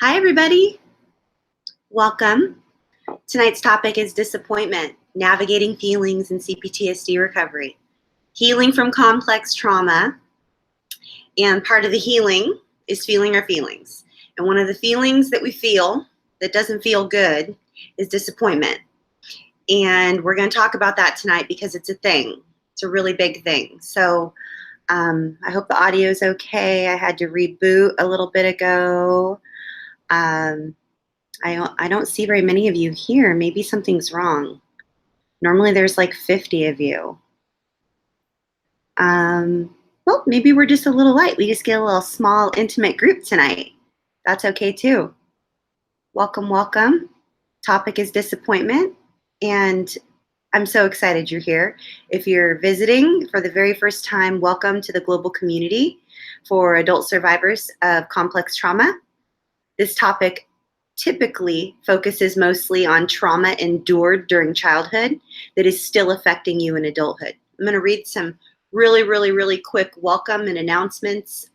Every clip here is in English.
Hi, everybody. Welcome. Tonight's topic is disappointment, navigating feelings in CPTSD recovery, healing from complex trauma. And part of the healing is feeling our feelings. And one of the feelings that we feel that doesn't feel good is disappointment. And we're going to talk about that tonight because it's a thing. It's a really big thing. So I hope the audio is okay. I had to reboot a little bit ago. I don't see very many of you here. Maybe something's wrong. Normally there's like 50 of you. Well, maybe we're just a little light. We just get a little small, intimate group tonight. That's okay too. Welcome, welcome. Topic is disappointment, and I'm so excited you're here. If you're visiting for the very first time, welcome to the global community for adult survivors of complex trauma. This topic typically focuses mostly on trauma endured during childhood that is still affecting you in adulthood. I'm going to read some really quick welcome and announcements.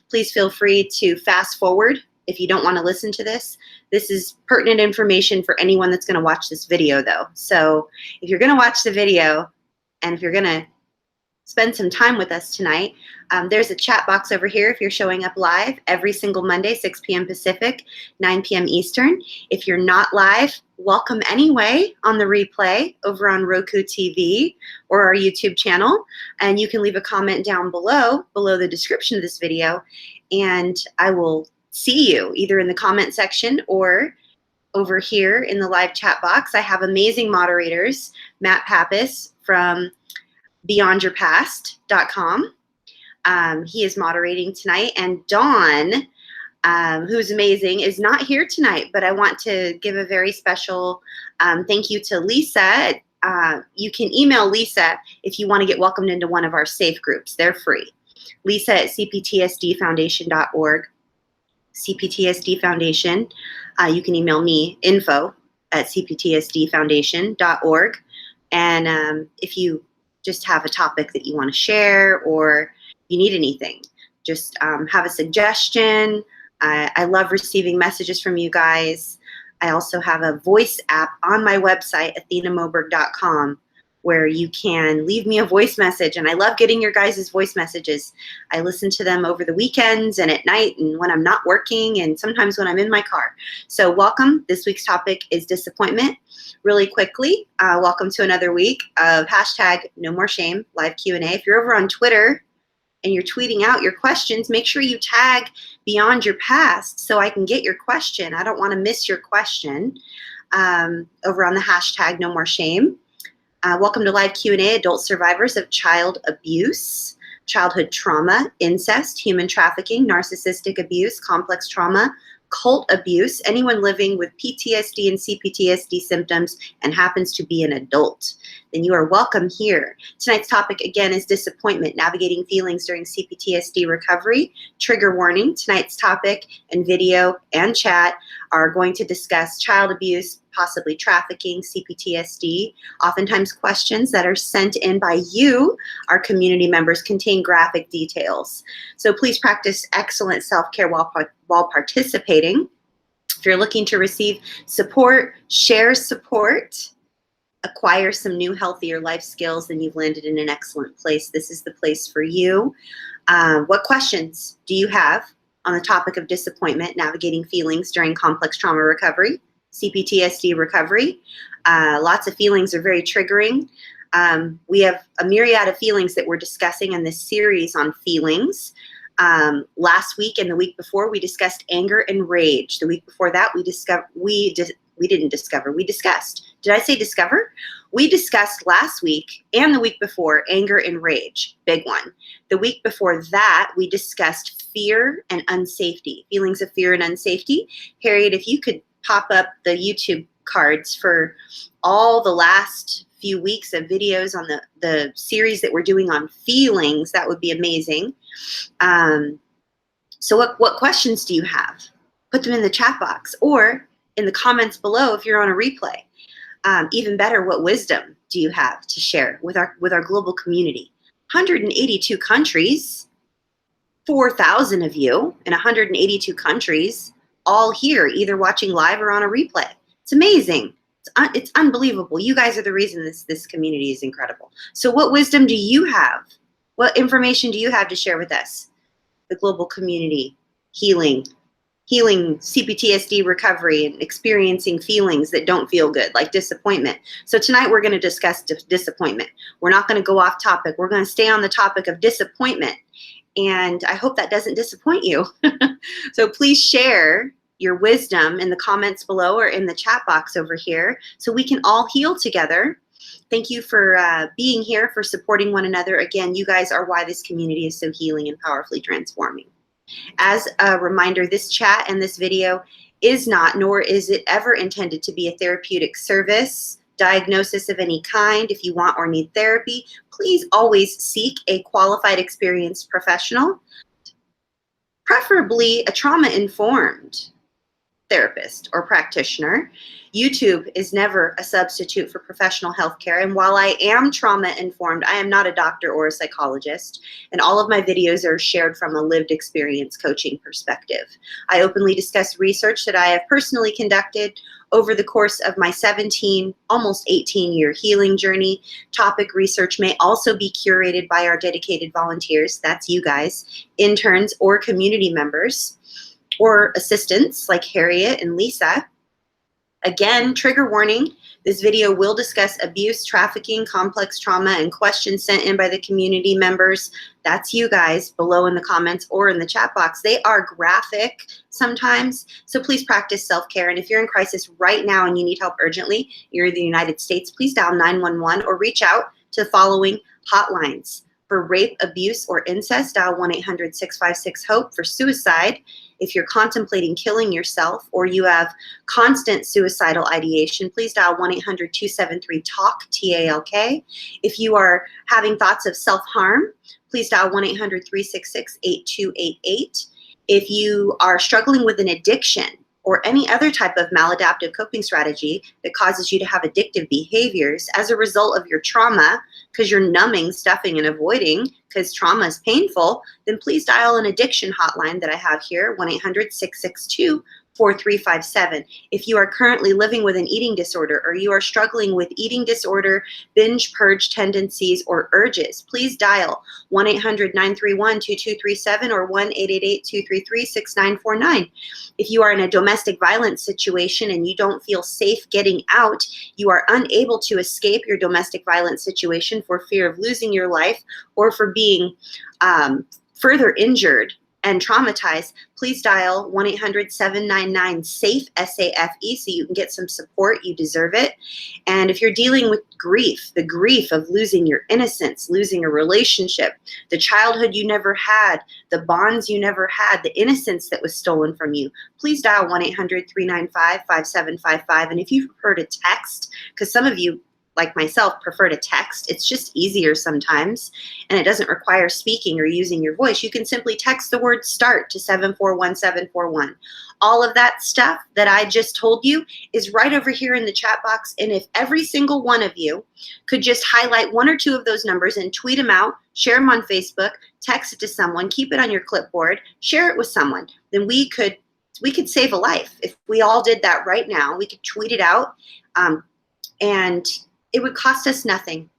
Please feel free to fast forward if you don't want to listen to this. This is pertinent information for anyone that's going to watch this video, though. So if you're going to watch the video and if you're going to spend some time with us tonight, there's a chat box over here if you're showing up live every single Monday, 6 p.m. Pacific, 9 p.m. Eastern. If you're not live, welcome anyway on the replay over on Roku TV or our YouTube channel. And you can leave a comment down below the description of this video, and I will see you either in the comment section or over here in the live chat box. I have amazing moderators, Matt Pappas from beyondyourpast.com. He is moderating tonight, and Dawn, who's amazing, is not here tonight, but I want to give a very special thank you to Lisa. You can email Lisa if you want to get welcomed into one of our safe groups. They're free. Lisa at cptsdfoundation.org. CPTSD Foundation. You can email me, info at cptsdfoundation.org. And if you just have a topic that you want to share or you need anything, just have a suggestion. I love receiving messages from you guys. I also have a voice app on my website, athenamoberg.com, where you can leave me a voice message. And I love getting your guys' voice messages. I listen to them over the weekends and at night and when I'm not working and sometimes when I'm in my car. So welcome. This week's topic is disappointment. Really quickly, welcome to another week of #NoMoreShame live Q&A. If you're over on Twitter and you're tweeting out your questions, make sure you tag Beyond Your Past so I can get your question. I don't want to miss your question over on the #NoMoreShame. Welcome to live Q&A, adult survivors of child abuse, childhood trauma, incest, human trafficking, narcissistic abuse, complex trauma, cult abuse, anyone living with PTSD and CPTSD symptoms and happens to be an adult, then you are welcome here. Tonight's topic, again, is disappointment, navigating feelings during CPTSD recovery. Trigger warning, tonight's topic and video and chat are going to discuss child abuse, possibly trafficking, CPTSD. Oftentimes questions that are sent in by you, our community members, contain graphic details. So please practice excellent self-care while participating. If you're looking to receive support, share support, acquire some new healthier life skills, then you've landed in an excellent place. This is the place for you. What questions do you have on the topic of disappointment, navigating feelings during complex trauma recovery, CPTSD recovery? Lots of feelings are very triggering. We have a myriad of feelings that we're discussing in this series on feelings. Last week and the week before, we discussed anger and rage. The week before that, we discussed. Did I say discover? We discussed last week and the week before anger and rage, big one. The week before that, we discussed fear and unsafety, feelings of fear and unsafety. Harriet, if you could pop up the YouTube cards for all the last few weeks of videos on the series that we're doing on feelings, that would be amazing. So what questions do you have? Put them in the chat box or in the comments below if you're on a replay. Even better, what wisdom do you have to share with our global community? 182 countries, 4,000 of you in 182 countries. all here, either watching live or on a replay. It's amazing. It's unbelievable. You guys are the reason this community is incredible. So what wisdom do you have? What information do you have to share with us? The global community, healing CPTSD recovery, and experiencing feelings that don't feel good, like disappointment. So tonight we're going to discuss disappointment. We're not going to go off topic. We're going to stay on the topic of disappointment. And I hope that doesn't disappoint you. So please share your wisdom in the comments below or in the chat box over here so we can all heal together. Thank you for being here, for supporting one another. Again, you guys are why this community is so healing and powerfully transforming. As a reminder, this chat and this video is not, nor is it ever intended to be a therapeutic service, diagnosis of any kind. If you want or need therapy, please always seek a qualified, experienced professional, preferably a trauma-informed therapist or practitioner. YouTube is never a substitute for professional health care. And while I am trauma-informed, I am not a doctor or a psychologist. And all of my videos are shared from a lived experience coaching perspective. I openly discuss research that I have personally conducted over the course of my 17, almost 18-year healing journey. Topic research may also be curated by our dedicated volunteers, that's you guys, interns, or community members, or assistants like Harriet and Lisa. Again, trigger warning, this video will discuss abuse, trafficking, complex trauma, and questions sent in by the community members. That's you guys below in the comments or in the chat box. They are graphic sometimes, so please practice self-care. And if you're in crisis right now and you need help urgently, you're in the United States, please dial 911 or reach out to the following hotlines. For rape, abuse, or incest, dial 1-800-656-HOPE. For suicide, if you're contemplating killing yourself or you have constant suicidal ideation, please dial 1-800-273-TALK, T-A-L-K. If you are having thoughts of self-harm, please dial 1-800-366-8288. If you are struggling with an addiction or any other type of maladaptive coping strategy that causes you to have addictive behaviors as a result of your trauma, because you're numbing, stuffing, and avoiding because trauma is painful, then please dial an addiction hotline that I have here, 1-800-662-4357. If you are currently living with an eating disorder or you are struggling with eating disorder, binge purge tendencies, or urges, please dial 1-800-931-2237 or 1-888-233-6949. If you are in a domestic violence situation and you don't feel safe getting out, you are unable to escape your domestic violence situation for fear of losing your life or for being further injured and traumatized, please dial 1-800-799-SAFE, S-A-F-E, so you can get some support. You deserve it. And if you're dealing with grief, the grief of losing your innocence, losing a relationship, the childhood you never had, the bonds you never had, the innocence that was stolen from you, please dial 1-800-395-5755. And if you prefer to text, because some of you, like myself, prefer to text. It's just easier sometimes, and it doesn't require speaking or using your voice. You can simply text the word START to 741741. All of that stuff that I just told you is right over here in the chat box, and if every single one of you could just highlight one or two of those numbers and tweet them out, share them on Facebook, text it to someone, keep it on your clipboard, share it with someone, then we could save a life. If we all did that right now, we could tweet it out, and it would cost us nothing.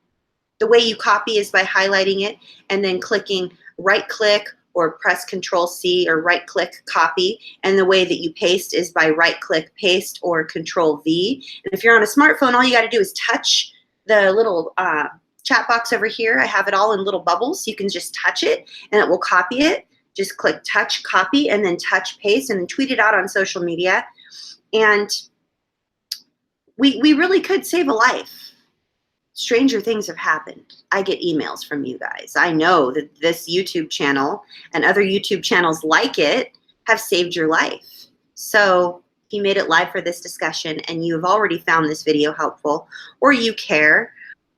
The way you copy is by highlighting it and then clicking right click or press Control C or right click copy. And the way that you paste is by right click paste or Control V. And if you're on a smartphone, all you got to do is touch the little chat box over here. I have it all in little bubbles. You can just touch it and it will copy it. Just click touch copy and then touch paste and then tweet it out on social media. And we really could save a life. Stranger things have happened. I get emails from you guys. I know that this YouTube channel and other YouTube channels like it have saved your life. So if you made it live for this discussion and you have already found this video helpful, or you care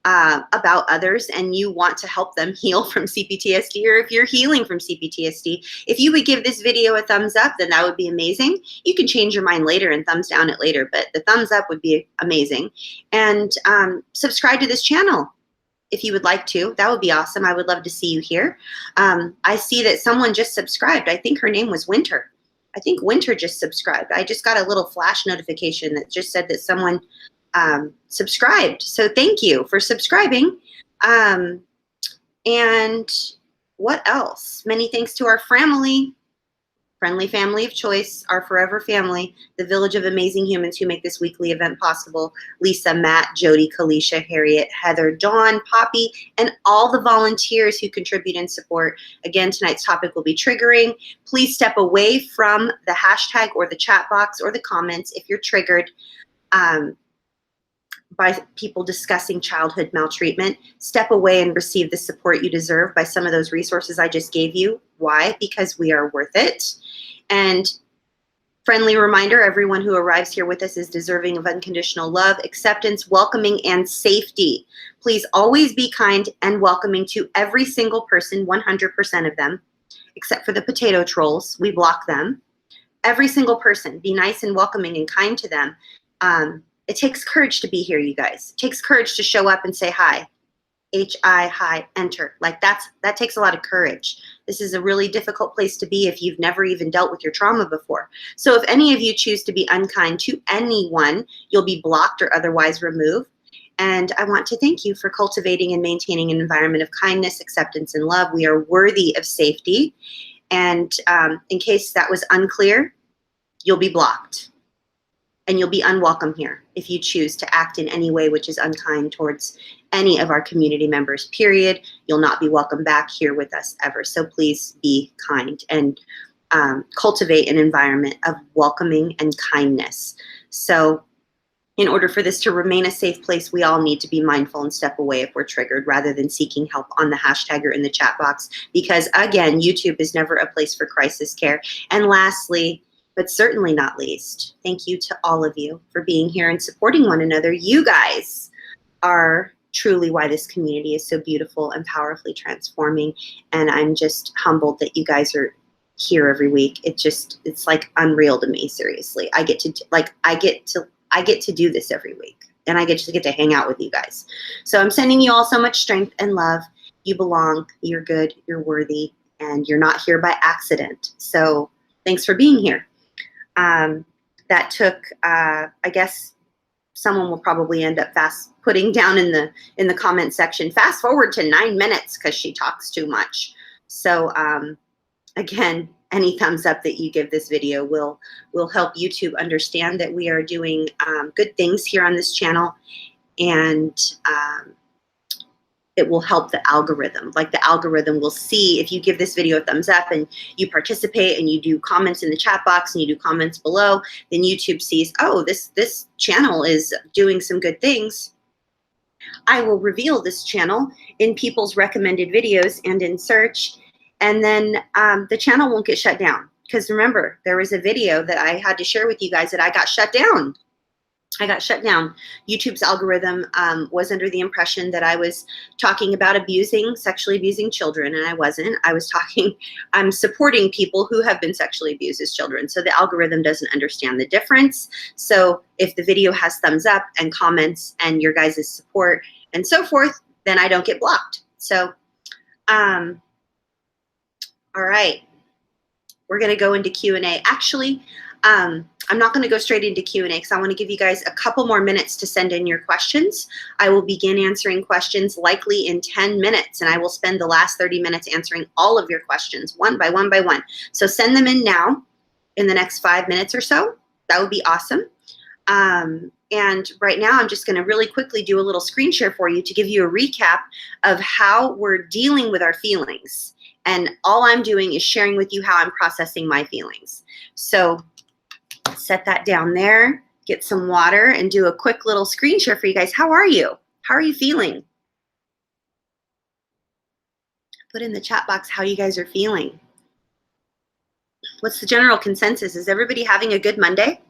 about others and you want to help them heal from CPTSD, or if you're healing from CPTSD, if you would give this video a thumbs up, then that would be amazing. You can change your mind later and thumbs down it later, but the thumbs up would be amazing. And subscribe to this channel if you would like to. That would be awesome. I would love to see you here. I see that someone just subscribed. I think her name was Winter. I think Winter just subscribed. I just got a little flash notification that just said that someone subscribed. So thank you for subscribing. And what else? Many thanks to our family, friendly family of choice, our forever family, the village of amazing humans who make this weekly event possible. Lisa, Matt, Jody, Kalisha, Harriet, Heather, Dawn, Poppy, and all the volunteers who contribute and support. Again, tonight's topic will be triggering. Please step away from the hashtag or the chat box or the comments if you're triggered by people discussing childhood maltreatment. Step away and receive the support you deserve by some of those resources I just gave you. Why? Because we are worth it. And friendly reminder, everyone who arrives here with us is deserving of unconditional love, acceptance, welcoming, and safety. Please always be kind and welcoming to every single person, 100% of them, except for the potato trolls. We block them. Every single person, be nice and welcoming and kind to them. It takes courage to be here, you guys. It takes courage to show up and say hi. H-I, hi, enter. Like that takes a lot of courage. This is a really difficult place to be if you've never even dealt with your trauma before. So if any of you choose to be unkind to anyone, you'll be blocked or otherwise removed. And I want to thank you for cultivating and maintaining an environment of kindness, acceptance, and love. We are worthy of safety. And in case that was unclear, you'll be blocked. And you'll be unwelcome here if you choose to act in any way which is unkind towards any of our community members, period. You'll not be welcome back here with us ever. So please be kind and cultivate an environment of welcoming and kindness. So in order for this to remain a safe place, we all need to be mindful and step away if we're triggered rather than seeking help on the hashtag or in the chat box. Because again, YouTube is never a place for crisis care. And lastly, but certainly not least, thank you to all of you for being here and supporting one another. You guys are truly why this community is so beautiful and powerfully transforming. And I'm just humbled that you guys are here every week. It's like unreal to me, seriously. I get to do this every week, and I get to hang out with you guys. So I'm sending you all so much strength and love. You belong, you're good, you're worthy, and you're not here by accident. So thanks for being here. That took, I guess someone will probably end up putting down in the comment section, fast forward to 9 minutes because she talks too much. So again, any thumbs up that you give this video will help YouTube understand that we are doing good things here on this channel, and it will help the algorithm. Like the algorithm will see if you give this video a thumbs up and you participate and you do comments in the chat box and you do comments below, then YouTube sees, oh, this channel is doing some good things. I will reveal this channel in people's recommended videos and in search, and then the channel won't get shut down. Because remember, there was a video that I had to share with you guys that I got shut down. I got shut down. YouTube's algorithm was under the impression that I was talking about sexually abusing children, and I wasn't. I'm supporting people who have been sexually abused as children. So the algorithm doesn't understand the difference. So if the video has thumbs up and comments and your guys' support and so forth, then I don't get blocked. So, all right. We're going to go into Q&A. Actually, I'm not going to go straight into Q&A because I want to give you guys a couple more minutes to send in your questions. I will begin answering questions likely in 10 minutes, and I will spend the last 30 minutes answering all of your questions one by one by one. So send them in now in the next 5 minutes or so. That would be awesome. And right now, I'm just going to really quickly do a little screen share for you to give you a recap of how we're dealing with our feelings. And all I'm doing is sharing with you how I'm processing my feelings. So set that down there, get some water, and do a quick little screen share for you guys. How are you? How are you feeling? Put in the chat box how you guys are feeling. What's the general consensus? Is everybody having a good Monday?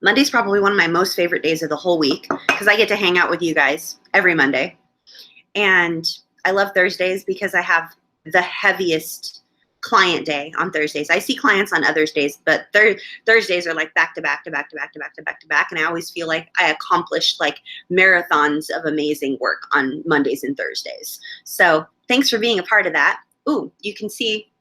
Monday's probably one of my most favorite days of the whole week because I get to hang out with you guys every Monday. And I love Thursdays because I have the heaviest client day on Thursdays. I see clients on other days, but Thursdays are like back to back to back to back to back to back to back. And I always feel like I accomplished like marathons of amazing work on Mondays and Thursdays. So thanks for being a part of that. Ooh, you can see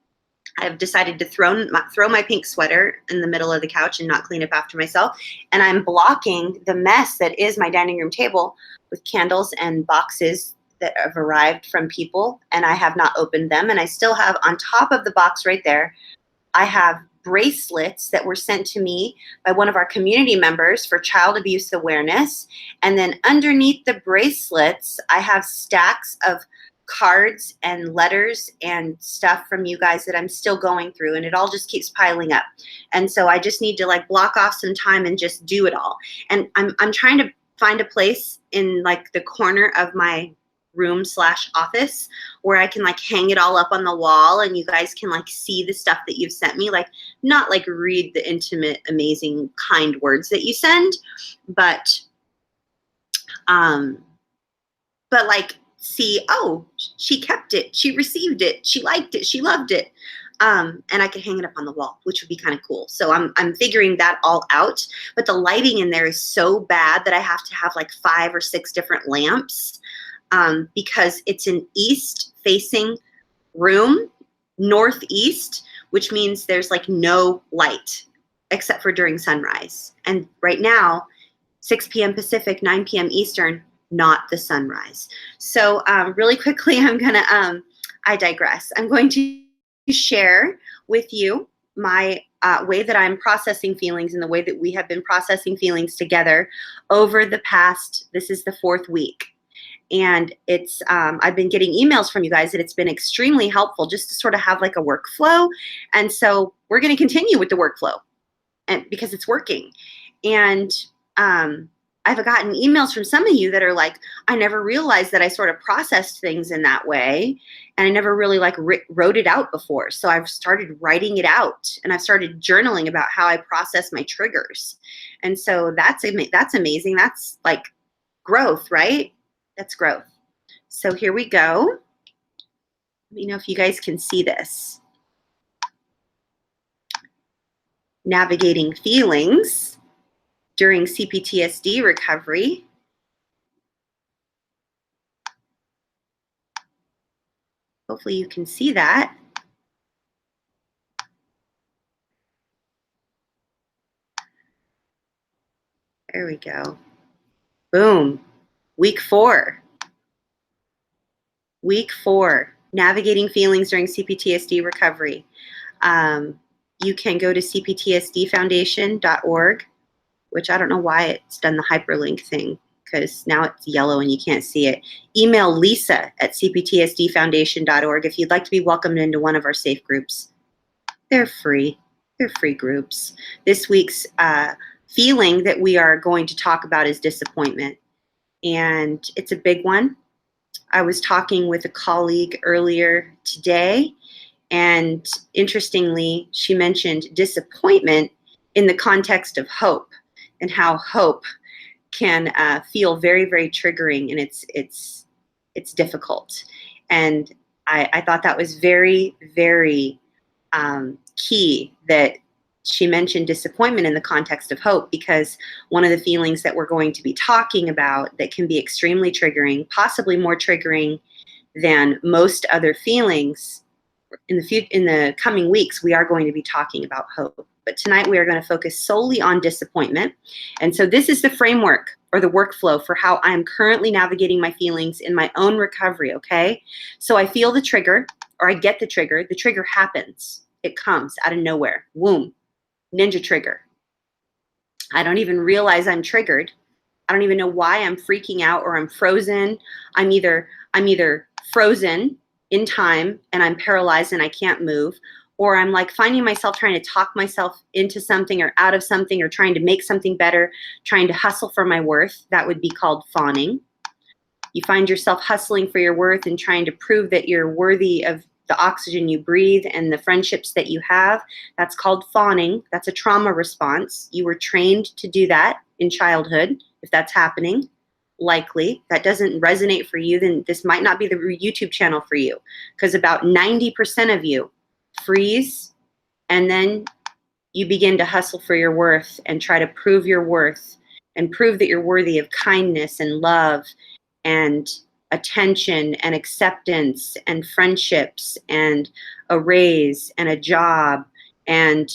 I've decided to throw my pink sweater in the middle of the couch and not clean up after myself. And I'm blocking the mess that is my dining room table with candles and boxes that have arrived from people, and I have not opened them. And I still have on top of the box right there, I have bracelets that were sent to me by one of our community members for child abuse awareness. And then underneath the bracelets, I have stacks of cards and letters and stuff from you guys that I'm still going through, and it all just keeps piling up. And so I just need to like block off some time and just do it all. And I'm trying to find a place in like the corner of my room/office where I can like hang it all up on the wall and you guys can like see the stuff that you've sent me, like not like read the intimate, amazing, kind words that you send, but like see, oh, she kept it, she received it, she liked it, she loved it. And I could hang it up on the wall, which would be kind of cool. So I'm figuring that all out, but the lighting in there is so bad that I have to have like 5 or 6 different lamps. Because it's an east-facing room, northeast, which means there's like no light except for during sunrise. And right now, 6 p.m. Pacific, 9 p.m. Eastern, not the sunrise. So really quickly, I digress. I'm going to share with you my way that I'm processing feelings and the way that we have been processing feelings together over the past, this is the 4th week. And it's, I've been getting emails from you guys that it's been extremely helpful just to sort of have like a workflow. And so we're going to continue with the workflow and because it's working. And I've gotten emails from some of you that are like, I never realized that I sort of processed things in that way. And I never really like wrote it out before. So I've started writing it out and I've started journaling about how I process my triggers. And so that's amazing. That's like growth, right? That's growth. So here we go. Let me know if you guys can see this. Navigating feelings during CPTSD recovery. Hopefully you can see that. There we go. Boom. Week 4. Week 4, navigating feelings during CPTSD recovery. You can go to cptsdfoundation.org, which I don't know why it's done the hyperlink thing because now it's yellow and you can't see it. Email Lisa at cptsdfoundation.org if you'd like to be welcomed into one of our safe groups. They're free. They're free groups. This week's feeling that we are going to talk about is disappointment. And it's a big one. I was talking with a colleague earlier today, and interestingly, she mentioned disappointment in the context of hope and how hope can feel very, very triggering, and it's difficult. And I thought that was very, very key that she mentioned disappointment in the context of hope, because one of the feelings that we're going to be talking about that can be extremely triggering, possibly more triggering than most other feelings, in the coming weeks, we are going to be talking about hope. But tonight we are going to focus solely on disappointment. And so this is the framework or the workflow for how I am currently navigating my feelings in my own recovery, okay? So I feel the trigger, or I get the trigger happens. It comes out of nowhere. Whoom. Ninja trigger. I don't even realize I'm triggered. I don't even know why I'm freaking out or I'm frozen. I'm either frozen in time and I'm paralyzed and I can't move, or I'm like finding myself trying to talk myself into something or out of something or trying to make something better, trying to hustle for my worth. That would be called fawning. You find yourself hustling for your worth and trying to prove that you're worthy of the oxygen you breathe and the friendships that you have. That's called fawning. That's a trauma response. You were trained to do that in childhood. If that's happening, likely that doesn't resonate for you, then this might not be the YouTube channel for you, because about 90% of you freeze and then you begin to hustle for your worth and try to prove your worth and prove that you're worthy of kindness and love and attention and acceptance and friendships and a raise and a job, and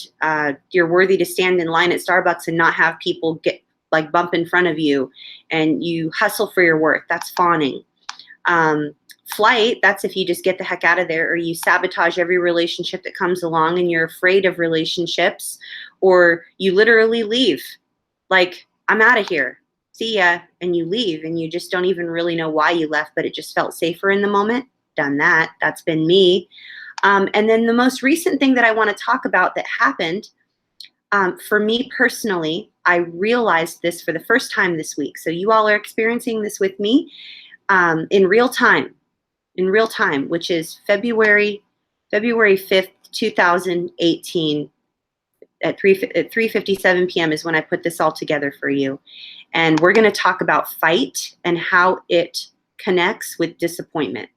you're worthy to stand in line at Starbucks and not have people get like bump in front of you, and you hustle for your worth. That's fawning. Flight, that's if you just get the heck out of there, or you sabotage every relationship that comes along and you're afraid of relationships, or you literally leave. Like, I'm out of here. See ya. And you leave and you just don't even really know why you left, but it just felt safer in the moment. Done that. That's been me. And then the most recent thing that I want to talk about that happened, for me personally, I realized this for the first time this week. So you all are experiencing this with me in real time, which is February 5th, 2018 at 3:57 p.m. is when I put this all together for you. And we're going to talk about fight and how it connects with disappointment.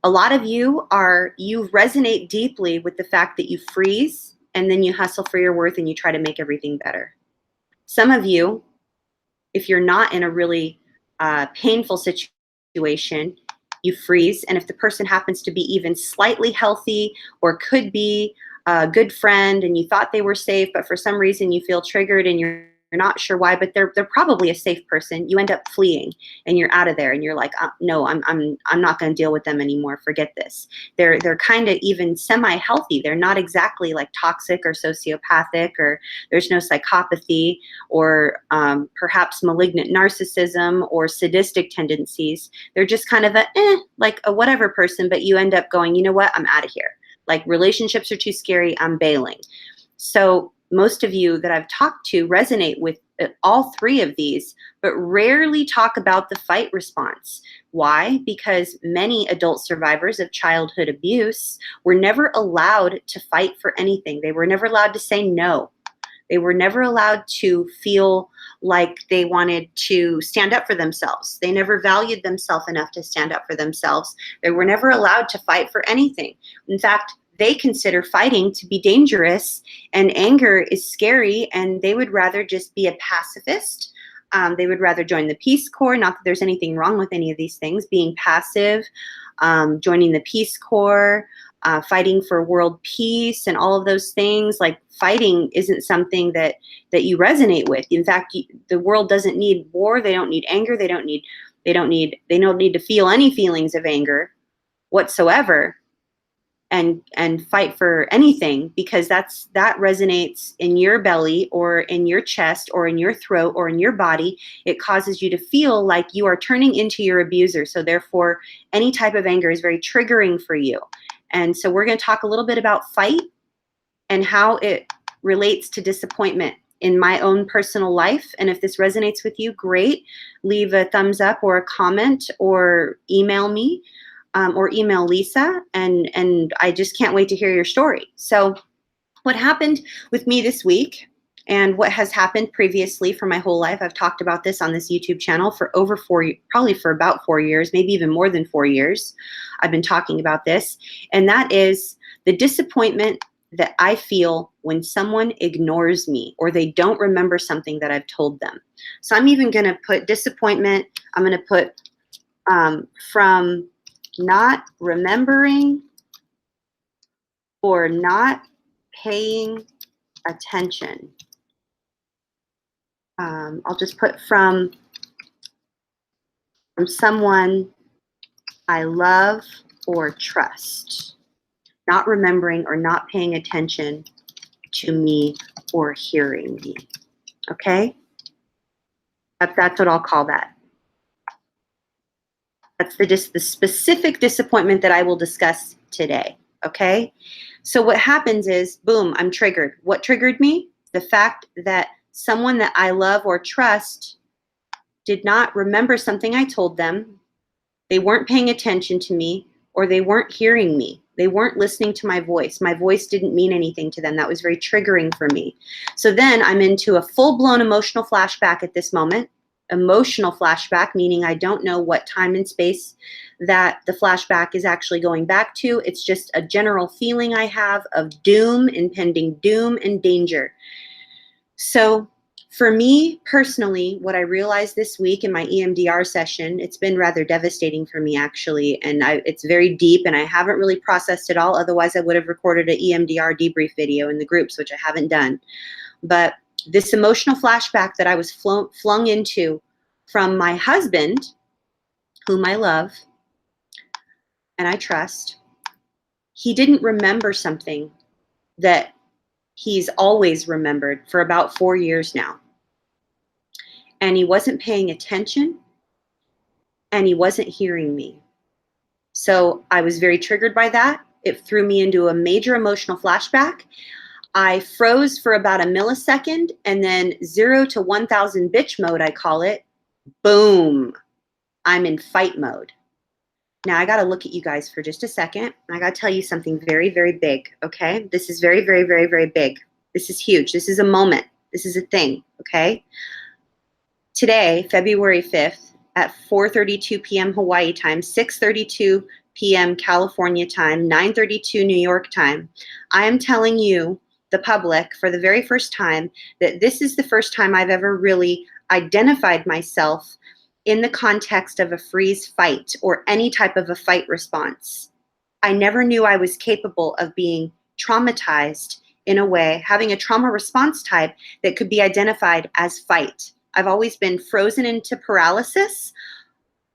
A lot of you resonate deeply with the fact that you freeze and then you hustle for your worth and you try to make everything better. Some of you, if you're not in a really painful situation, you freeze. And if the person happens to be even slightly healthy or could be a good friend and you thought they were safe, but for some reason you feel triggered and you're not sure why, but they're probably a safe person, you end up fleeing and you're out of there and you're like, no, I'm not going to deal with them anymore. Forget this. They're kind of even semi-healthy. They're not exactly like toxic or sociopathic, or there's no psychopathy or perhaps malignant narcissism or sadistic tendencies. They're just kind of like a whatever person, but you end up going, you know what, I'm out of here. Like, relationships are too scary, I'm bailing. So most of you that I've talked to resonate with all three of these, but rarely talk about the fight response. Why? Because many adult survivors of childhood abuse were never allowed to fight for anything. They were never allowed to say no. They were never allowed to feel like they wanted to stand up for themselves. They never valued themselves enough to stand up for themselves. They were never allowed to fight for anything. In fact, they consider fighting to be dangerous, and anger is scary, and they would rather just be a pacifist. They would rather join the Peace Corps. Not that there's anything wrong with any of these things. Being passive, joining the Peace Corps, fighting for world peace, and all of those things. Like, fighting isn't something that you resonate with. In fact, the world doesn't need war. They don't need anger. They don't need to feel any feelings of anger whatsoever. And fight for anything, because that resonates in your belly or in your chest or in your throat or in your body. It causes you to feel like you are turning into your abuser. So therefore, any type of anger is very triggering for you. And so we're going to talk a little bit about fight and how it relates to disappointment in my own personal life. And if this resonates with you, great. Leave a thumbs up or a comment or email me. Or email Lisa, and I just can't wait to hear your story. So what happened with me this week, and what has happened previously for my whole life, I've talked about this on this YouTube channel for probably for about 4 years, maybe even more than 4 years. I've been talking about this, and that is the disappointment that I feel when someone ignores me or they don't remember something that I've told them. So I'm even going to put disappointment, I'm going to put from not remembering or not paying attention. I'll just put from someone I love or trust. Not remembering or not paying attention to me or hearing me. Okay? That's what I'll call that. That's the specific disappointment that I will discuss today, okay? So what happens is, boom, I'm triggered. What triggered me? The fact that someone that I love or trust did not remember something I told them, they weren't paying attention to me, or they weren't hearing me. They weren't listening to my voice. My voice didn't mean anything to them. That was very triggering for me. So then I'm into a full-blown emotional flashback at this moment. Emotional flashback, meaning I don't know what time and space that the flashback is actually going back to. It's just a general feeling I have of doom, impending doom and danger. So For me personally, what I realized this week in my EMDR session, it's been rather devastating for me actually, and it's very deep and I haven't really processed it all. Otherwise, I would have recorded an EMDR debrief video in the groups, which I haven't done. But this emotional flashback that I was flung into from my husband, whom I love and I trust, he didn't remember something that he's always remembered for about 4 years now. And he wasn't paying attention and he wasn't hearing me. So I was very triggered by that. It threw me into a major emotional flashback. I froze for about a millisecond and then 0 to 1000 bitch mode, I call it. Boom. I'm in fight mode. Now I got to look at you guys for just a second. I got to tell you something very, very big. Okay. This is very, very, very, very big. This is huge. This is a moment. This is a thing. Okay. Today, February 5th at 4:32 p.m. Hawaii time, 6:32 p.m. California time, 9:32 New York time, I am telling you, the public, for the very first time, that this is the first time I've ever really identified myself in the context of a freeze fight or any type of a fight response. I never knew I was capable of being traumatized in a way, having a trauma response type that could be identified as fight. I've always been frozen into paralysis,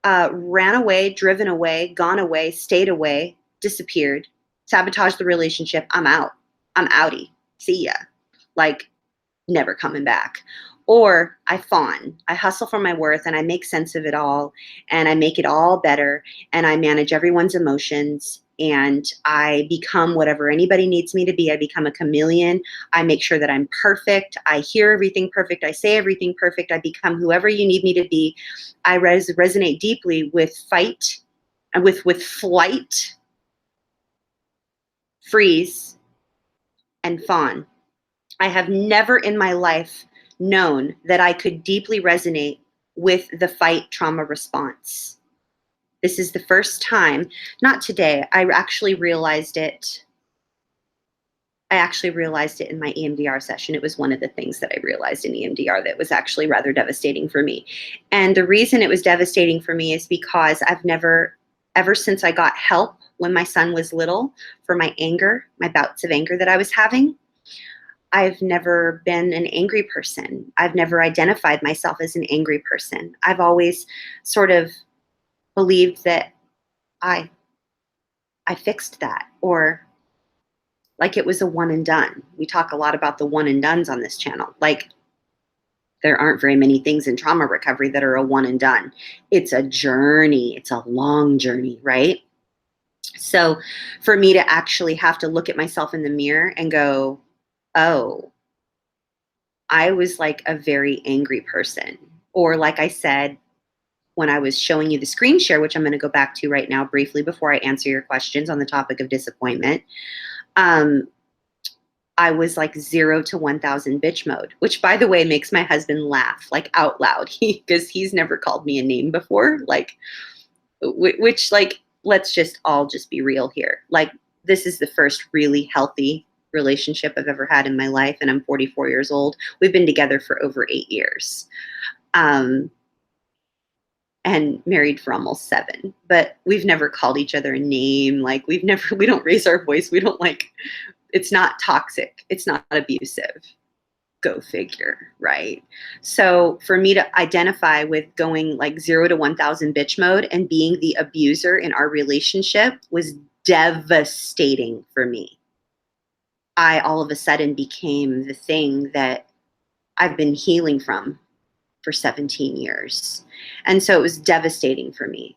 ran away, driven away, gone away, stayed away, disappeared, sabotaged the relationship. I'm out. I'm outie. See ya. Like, never coming back. Or I fawn. I hustle for my worth and I make sense of it all and I make it all better and I manage everyone's emotions and I become whatever anybody needs me to be. I become a chameleon. I make sure that I'm perfect. I hear everything perfect. I say everything perfect. I become whoever you need me to be. I resonate deeply with fight and with flight, freeze, and fawn. I have never in my life known that I could deeply resonate with the fight trauma response. This is the first time, not today, I actually realized it in my EMDR session. It was one of the things that I realized in EMDR that was actually rather devastating for me. And the reason it was devastating for me is because I've never, ever since I got help when my son was little for my anger, my bouts of anger that I was having, I've never been an angry person. I've never identified myself as an angry person. I've always sort of believed that I fixed that, or like it was a one and done. We talk a lot about the one and dones on this channel. Like, there aren't very many things in trauma recovery that are a one and done. It's a journey. It's a long journey, right? So for me to actually have to look at myself in the mirror and go, oh, I was like a very angry person. Or like I said, when I was showing you the screen share, which I'm going to go back to right now briefly before I answer your questions on the topic of disappointment, I was like 0 to 1000 bitch mode, which by the way makes my husband laugh like out loud because he's never called me a name before. Like, which like, let's just all just be real here. Like, this is the first really healthy relationship I've ever had in my life, and I'm 44 years old. We've been together for over 8 years. And married for almost 7, but we've never called each other a name. Like, we don't raise our voice. We don't like, it's not toxic. It's not abusive. Go figure, right? So for me to identify with going like 0 to 1000 bitch mode and being the abuser in our relationship was devastating for me. I all of a sudden became the thing that I've been healing from for 17 years. And so it was devastating for me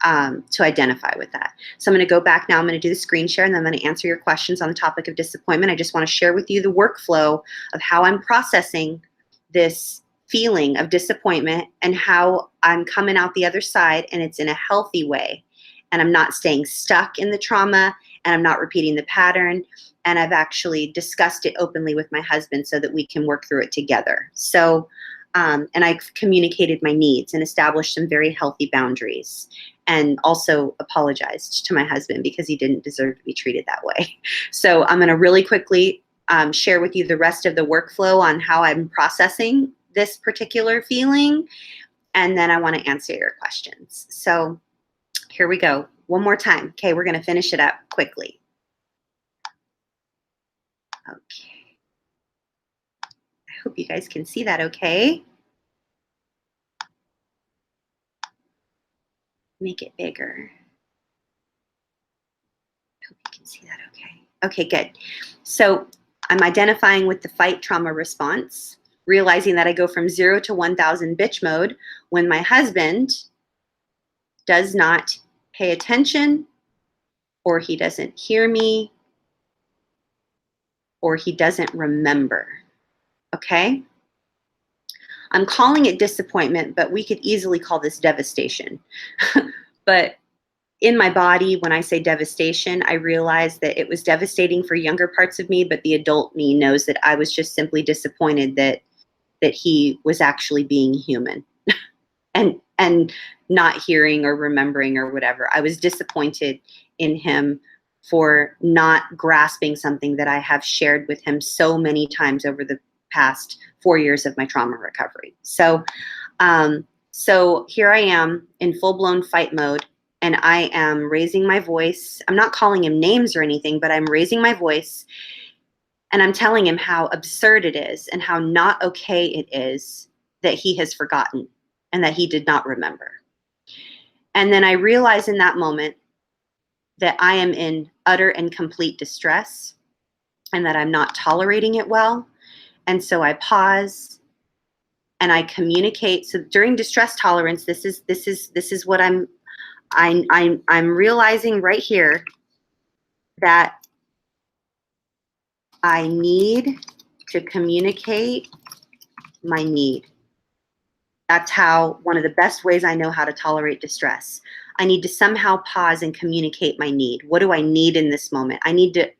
to identify with that. So I'm going to go back now. I'm going to do the screen share and then I'm going to answer your questions on the topic of disappointment. I just want to share with you the workflow of how I'm processing this feeling of disappointment and how I'm coming out the other side, and it's in a healthy way. And I'm not staying stuck in the trauma, and I'm not repeating the pattern. And I've actually discussed it openly with my husband so that we can work through it together. So, and I've communicated my needs and established some very healthy boundaries, and also apologized to my husband because he didn't deserve to be treated that way. So I'm going to really quickly share with you the rest of the workflow on how I'm processing this particular feeling. And then I want to answer your questions. So here we go. One more time. Okay, we're going to finish it up quickly. Okay. I hope you guys can see that okay. Make it bigger. I hope you can see that okay. Okay, good. So I'm identifying with the fight trauma response, realizing that I go from 0 to 1,000 bitch mode when my husband does not pay attention, or he doesn't hear me, or he doesn't remember. Okay? I'm calling it disappointment, but we could easily call this devastation. But in my body, when I say devastation, I realize that it was devastating for younger parts of me, but the adult me knows that I was just simply disappointed that he was actually being human and not hearing or remembering or whatever. I was disappointed in him for not grasping something that I have shared with him so many times over the past 4 years of my trauma recovery. So here I am in full-blown fight mode, and I am raising my voice. I'm not calling him names or anything, but I'm raising my voice, and I'm telling him how absurd it is and how not okay it is that he has forgotten and that he did not remember. And then I realize in that moment that I am in utter and complete distress and that I'm not tolerating it well. And so I pause and I communicate. So during distress tolerance, this is what I'm realizing right here, that I need to communicate my need. That's how, one of the best ways I know how to tolerate distress. I need to somehow pause and communicate my need. What do I need in this moment? I need to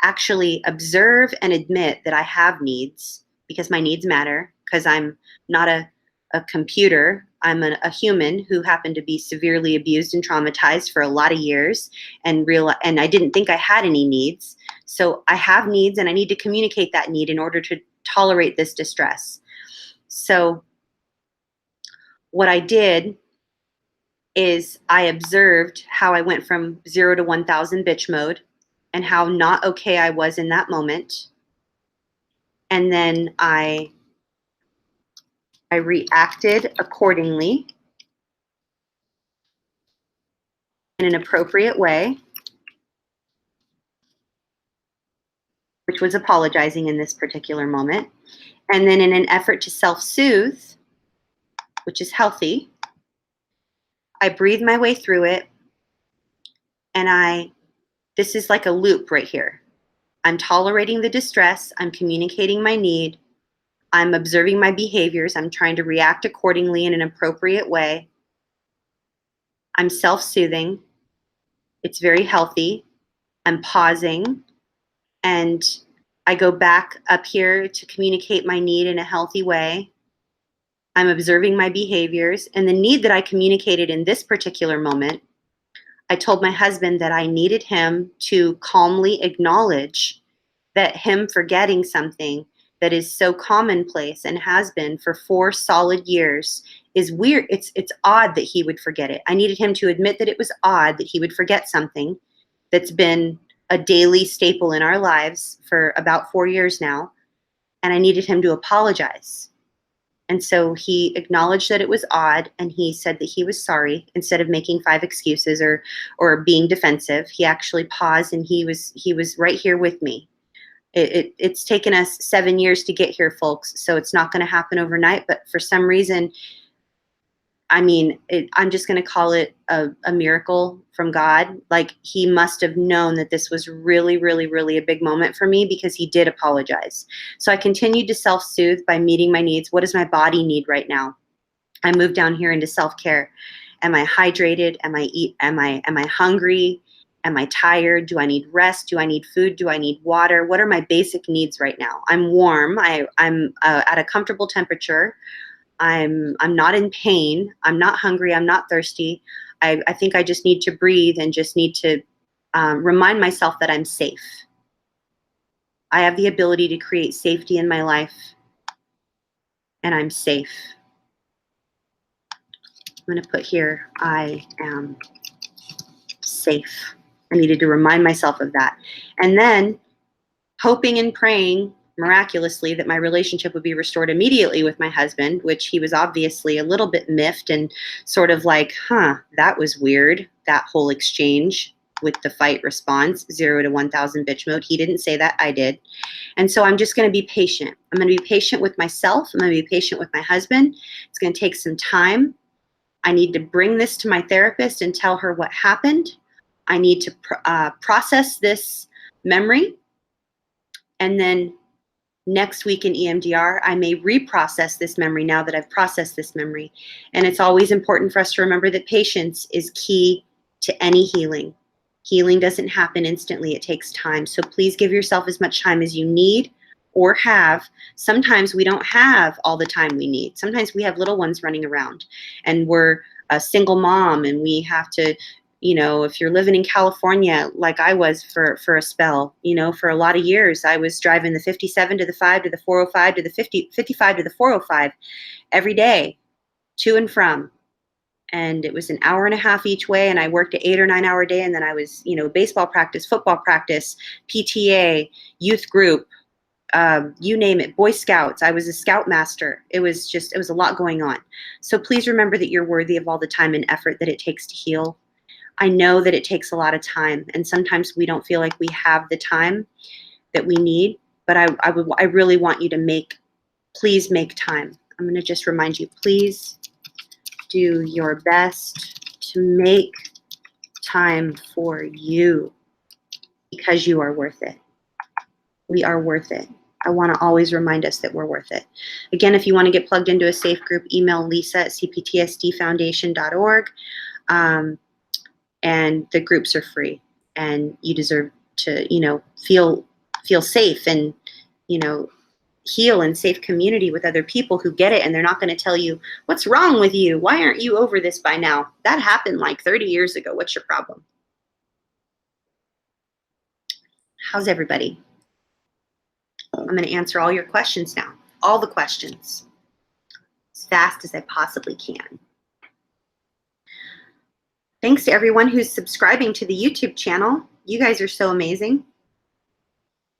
actually observe and admit that I have needs, because my needs matter, because I'm not a computer. I'm a human who happened to be severely abused and traumatized for a lot of years, and I didn't think I had any needs. So I have needs, and I need to communicate that need in order to tolerate this distress. So what I did is I observed how I went from 0 to 1,000 bitch mode and how not okay I was in that moment. And then I reacted accordingly in an appropriate way, which was apologizing in this particular moment. And then in an effort to self-soothe, which is healthy, I breathed my way through it. And this is like a loop right here. I'm tolerating the distress. I'm communicating my need. I'm observing my behaviors. I'm trying to react accordingly in an appropriate way. I'm self-soothing. It's very healthy. I'm pausing, and I go back up here to communicate my need in a healthy way. I'm observing my behaviors, and the need that I communicated in this particular moment, I told my husband that I needed him to calmly acknowledge that him forgetting something that is so commonplace and has been for 4 solid years is weird. It's odd that he would forget it. I needed him to admit that it was odd that he would forget something that's been a daily staple in our lives for about 4 years now. And I needed him to apologize. And so he acknowledged that it was odd, and he said that he was sorry. Instead of making 5 excuses or being defensive, he actually paused, and he was right here with me. It's taken us 7 years to get here, folks, so it's not going to happen overnight. But for some reason, I'm just going to call it a miracle from God. Like, he must have known that this was really, really, really a big moment for me, because he did apologize. So I continued to self-soothe by meeting my needs. What does my body need right now? I moved down here into self-care. Am I hydrated? Am I hungry? Am I tired? Do I need rest? Do I need food? Do I need water? What are my basic needs right now? I'm warm. I'm at a comfortable temperature. I'm not in pain. I'm not hungry. I'm not thirsty. I think I just need to breathe and just need to remind myself that I'm safe. I have the ability to create safety in my life, and I'm safe. I'm going to put here, I am safe. I needed to remind myself of that. And then hoping and praying miraculously that my relationship would be restored immediately with my husband, which he was obviously a little bit miffed and sort of like, that was weird, that whole exchange with the fight response, 0 to 1,000 bitch mode. He didn't say that, I did. And so I'm just going to be patient. I'm going to be patient with myself. I'm going to be patient with my husband. It's going to take some time. I need to bring this to my therapist and tell her what happened. I need to process this memory. And then next week in EMDR, I may reprocess this memory now that I've processed this memory. And it's always important for us to remember that patience is key to any healing. Healing doesn't happen instantly. It takes time. So please give yourself as much time as you need or have. Sometimes we don't have all the time we need. Sometimes we have little ones running around and we're a single mom and we have to, if you're living in California, like I was for a spell, for a lot of years, I was driving the 57 to the 5 to the 405 to the 55 to the 405 every day, to and from. And it was an hour and a half each way. And I worked an 8 or 9 hour day. And then I was, baseball practice, football practice, PTA, youth group, you name it, Boy Scouts. I was a scoutmaster. It was a lot going on. So please remember that you're worthy of all the time and effort that it takes to heal. I know that it takes a lot of time, and sometimes we don't feel like we have the time that we need, but I really want you to please make time. I'm going to just remind you, please do your best to make time for you, because you are worth it. We are worth it. I want to always remind us that we're worth it. Again, if you want to get plugged into a safe group, email lisa@cptsdfoundation.org. And the groups are free, and you deserve to, feel safe and, heal in safe community with other people who get it, and they're not going to tell you, what's wrong with you? Why aren't you over this by now? That happened like 30 years ago. What's your problem? How's everybody? I'm going to answer all your questions now, all the questions, as fast as I possibly can. Thanks to everyone who's subscribing to the YouTube channel. You guys are so amazing.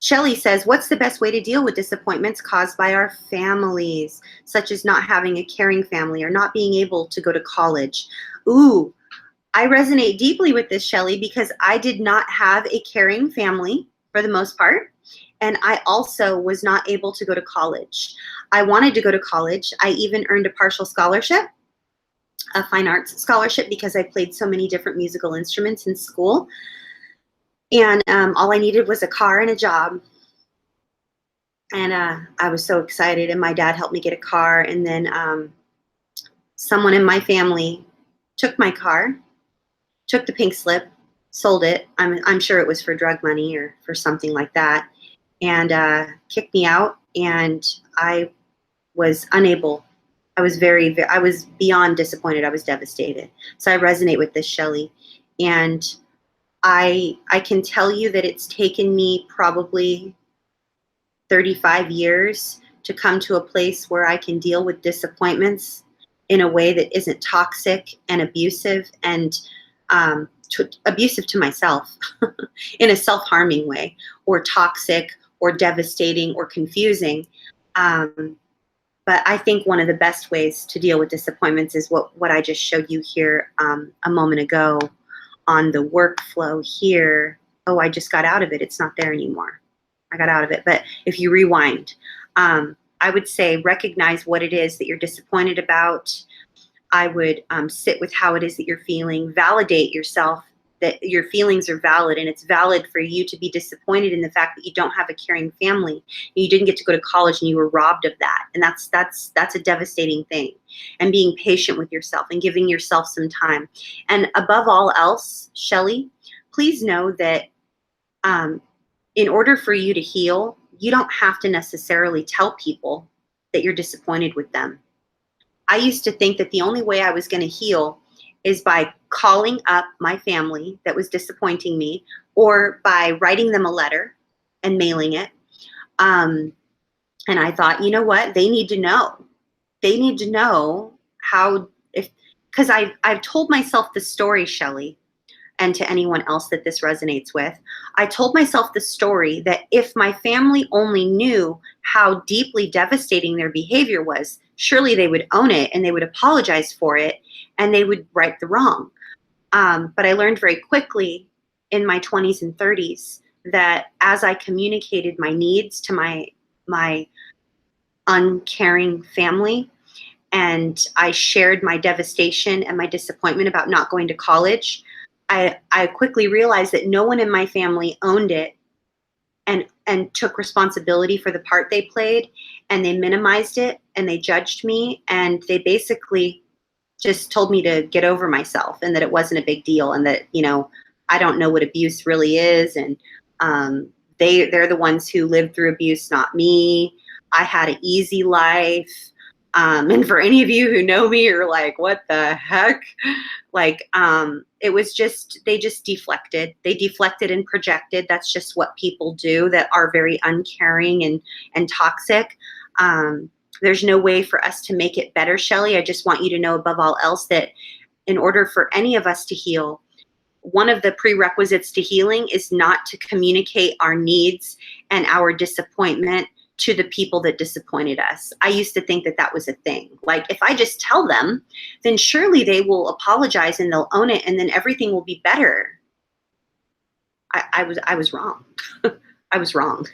Shelly says, what's the best way to deal with disappointments caused by our families, such as not having a caring family or not being able to go to college? Ooh, I resonate deeply with this, Shelly, because I did not have a caring family for the most part. And I also was not able to go to college. I wanted to go to college. I even earned a partial scholarship, a fine arts scholarship, because I played so many different musical instruments in school. And all I needed was a car and a job. And I was so excited. And my dad helped me get a car. And then someone in my family took my car, took the pink slip, sold it. I'm sure it was for drug money or for something like that. And kicked me out. And I was unable. I was I was beyond disappointed. I was devastated. So I resonate with this, Shelly. And I can tell you that it's taken me probably 35 years to come to a place where I can deal with disappointments in a way that isn't toxic and abusive and abusive to myself in a self-harming way, or toxic or devastating or confusing. But I think one of the best ways to deal with disappointments is what I just showed you here a moment ago on the workflow here. Oh, I just got out of it. It's not there anymore. I got out of it. But if you rewind, I would say recognize what it is that you're disappointed about. I would sit with how it is that you're feeling. Validate yourself that your feelings are valid, and it's valid for you to be disappointed in the fact that you don't have a caring family. You didn't get to go to college and you were robbed of that. And that's a devastating thing. And being patient with yourself and giving yourself some time. And above all else, Shelly, please know that in order for you to heal, you don't have to necessarily tell people that you're disappointed with them. I used to think that the only way I was going to heal is by calling up my family that was disappointing me, or by writing them a letter and mailing it, And I thought, you know what? They need to know. They need to know how, because I've told myself the story, Shelley, and to anyone else that this resonates with. I told myself the story that if my family only knew how deeply devastating their behavior was, surely they would own it and they would apologize for it and they would right the wrong. But I learned very quickly in my 20s and 30s that as I communicated my needs to my uncaring family, and I shared my devastation and my disappointment about not going to college, I quickly realized that no one in my family owned it and took responsibility for the part they played, and they minimized it and they judged me, and they basically just told me to get over myself and that it wasn't a big deal, and that, you know, I don't know what abuse really is, and they're the ones who lived through abuse, not me. I had an easy life. And for any of you who know me, you're like, what the heck? Like, it was just, they just deflected. They deflected and projected. That's just what people do that are very uncaring and toxic. There's no way for us to make it better, Shelley. I just want you to know above all else that in order for any of us to heal, one of the prerequisites to healing is not to communicate our needs and our disappointment to the people that disappointed us. I used to think that that was a thing. Like, if I just tell them, then surely they will apologize and they'll own it, and then everything will be better. I was wrong. I was wrong.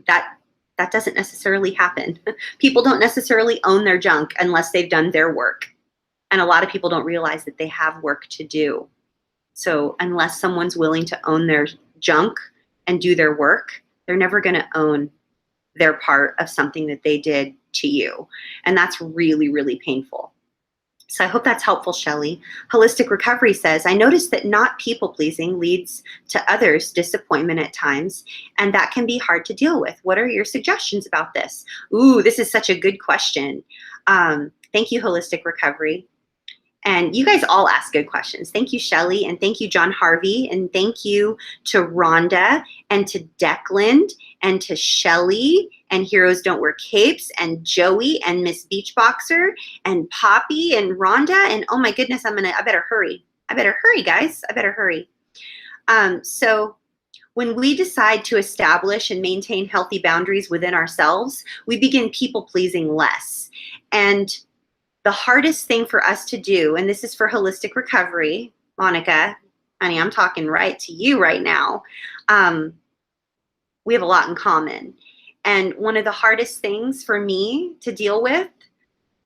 That doesn't necessarily happen. People don't necessarily own their junk unless they've done their work. And a lot of people don't realize that they have work to do. So unless someone's willing to own their junk and do their work, they're never going to own their part of something that they did to you. And that's really, really painful. So I hope that's helpful, Shelley. Holistic Recovery says, I noticed that not people-pleasing leads to others' disappointment at times, and that can be hard to deal with. What are your suggestions about this? Ooh, this is such a good question. Thank you, Holistic Recovery. And you guys all ask good questions. Thank you, Shelley, and thank you, John Harvey, and thank you to Rhonda, and to Declan, and to Shelley, and Heroes Don't Wear Capes, and Joey, and Miss Beachboxer, and Poppy, and Rhonda, and oh my goodness, I better hurry. I better hurry, guys. I better hurry. So when we decide to establish and maintain healthy boundaries within ourselves, we begin people-pleasing less. And the hardest thing for us to do, and this is for Holistic Recovery, Monica, honey, I'm talking right to you right now. We have a lot in common. And one of the hardest things for me to deal with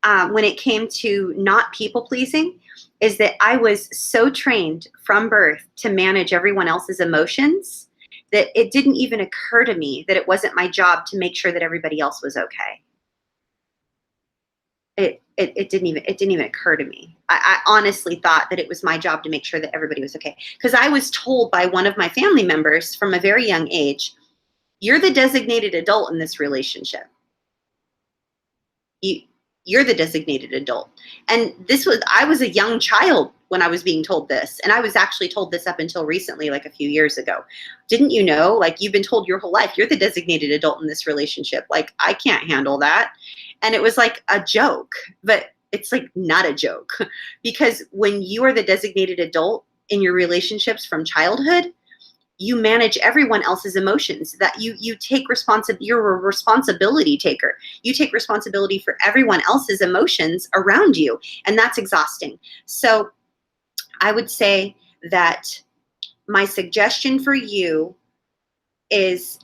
when it came to not people pleasing is that I was so trained from birth to manage everyone else's emotions that it didn't even occur to me that it wasn't my job to make sure that everybody else was okay. It didn't even occur to me. I honestly thought that it was my job to make sure that everybody was okay. Because I was told by one of my family members from a very young age, you're the designated adult in this relationship. You're the designated adult. And I was a young child when I was being told this. And I was actually told this up until recently, like a few years ago. Didn't you know, like, you've been told your whole life, you're the designated adult in this relationship. Like, I can't handle that. And it was like a joke, but it's like not a joke, because when you are the designated adult in your relationships from childhood, you manage everyone else's emotions. That you take responsibility. You're a responsibility taker. You take responsibility for everyone else's emotions around you, and that's exhausting. So I would say that my suggestion for you is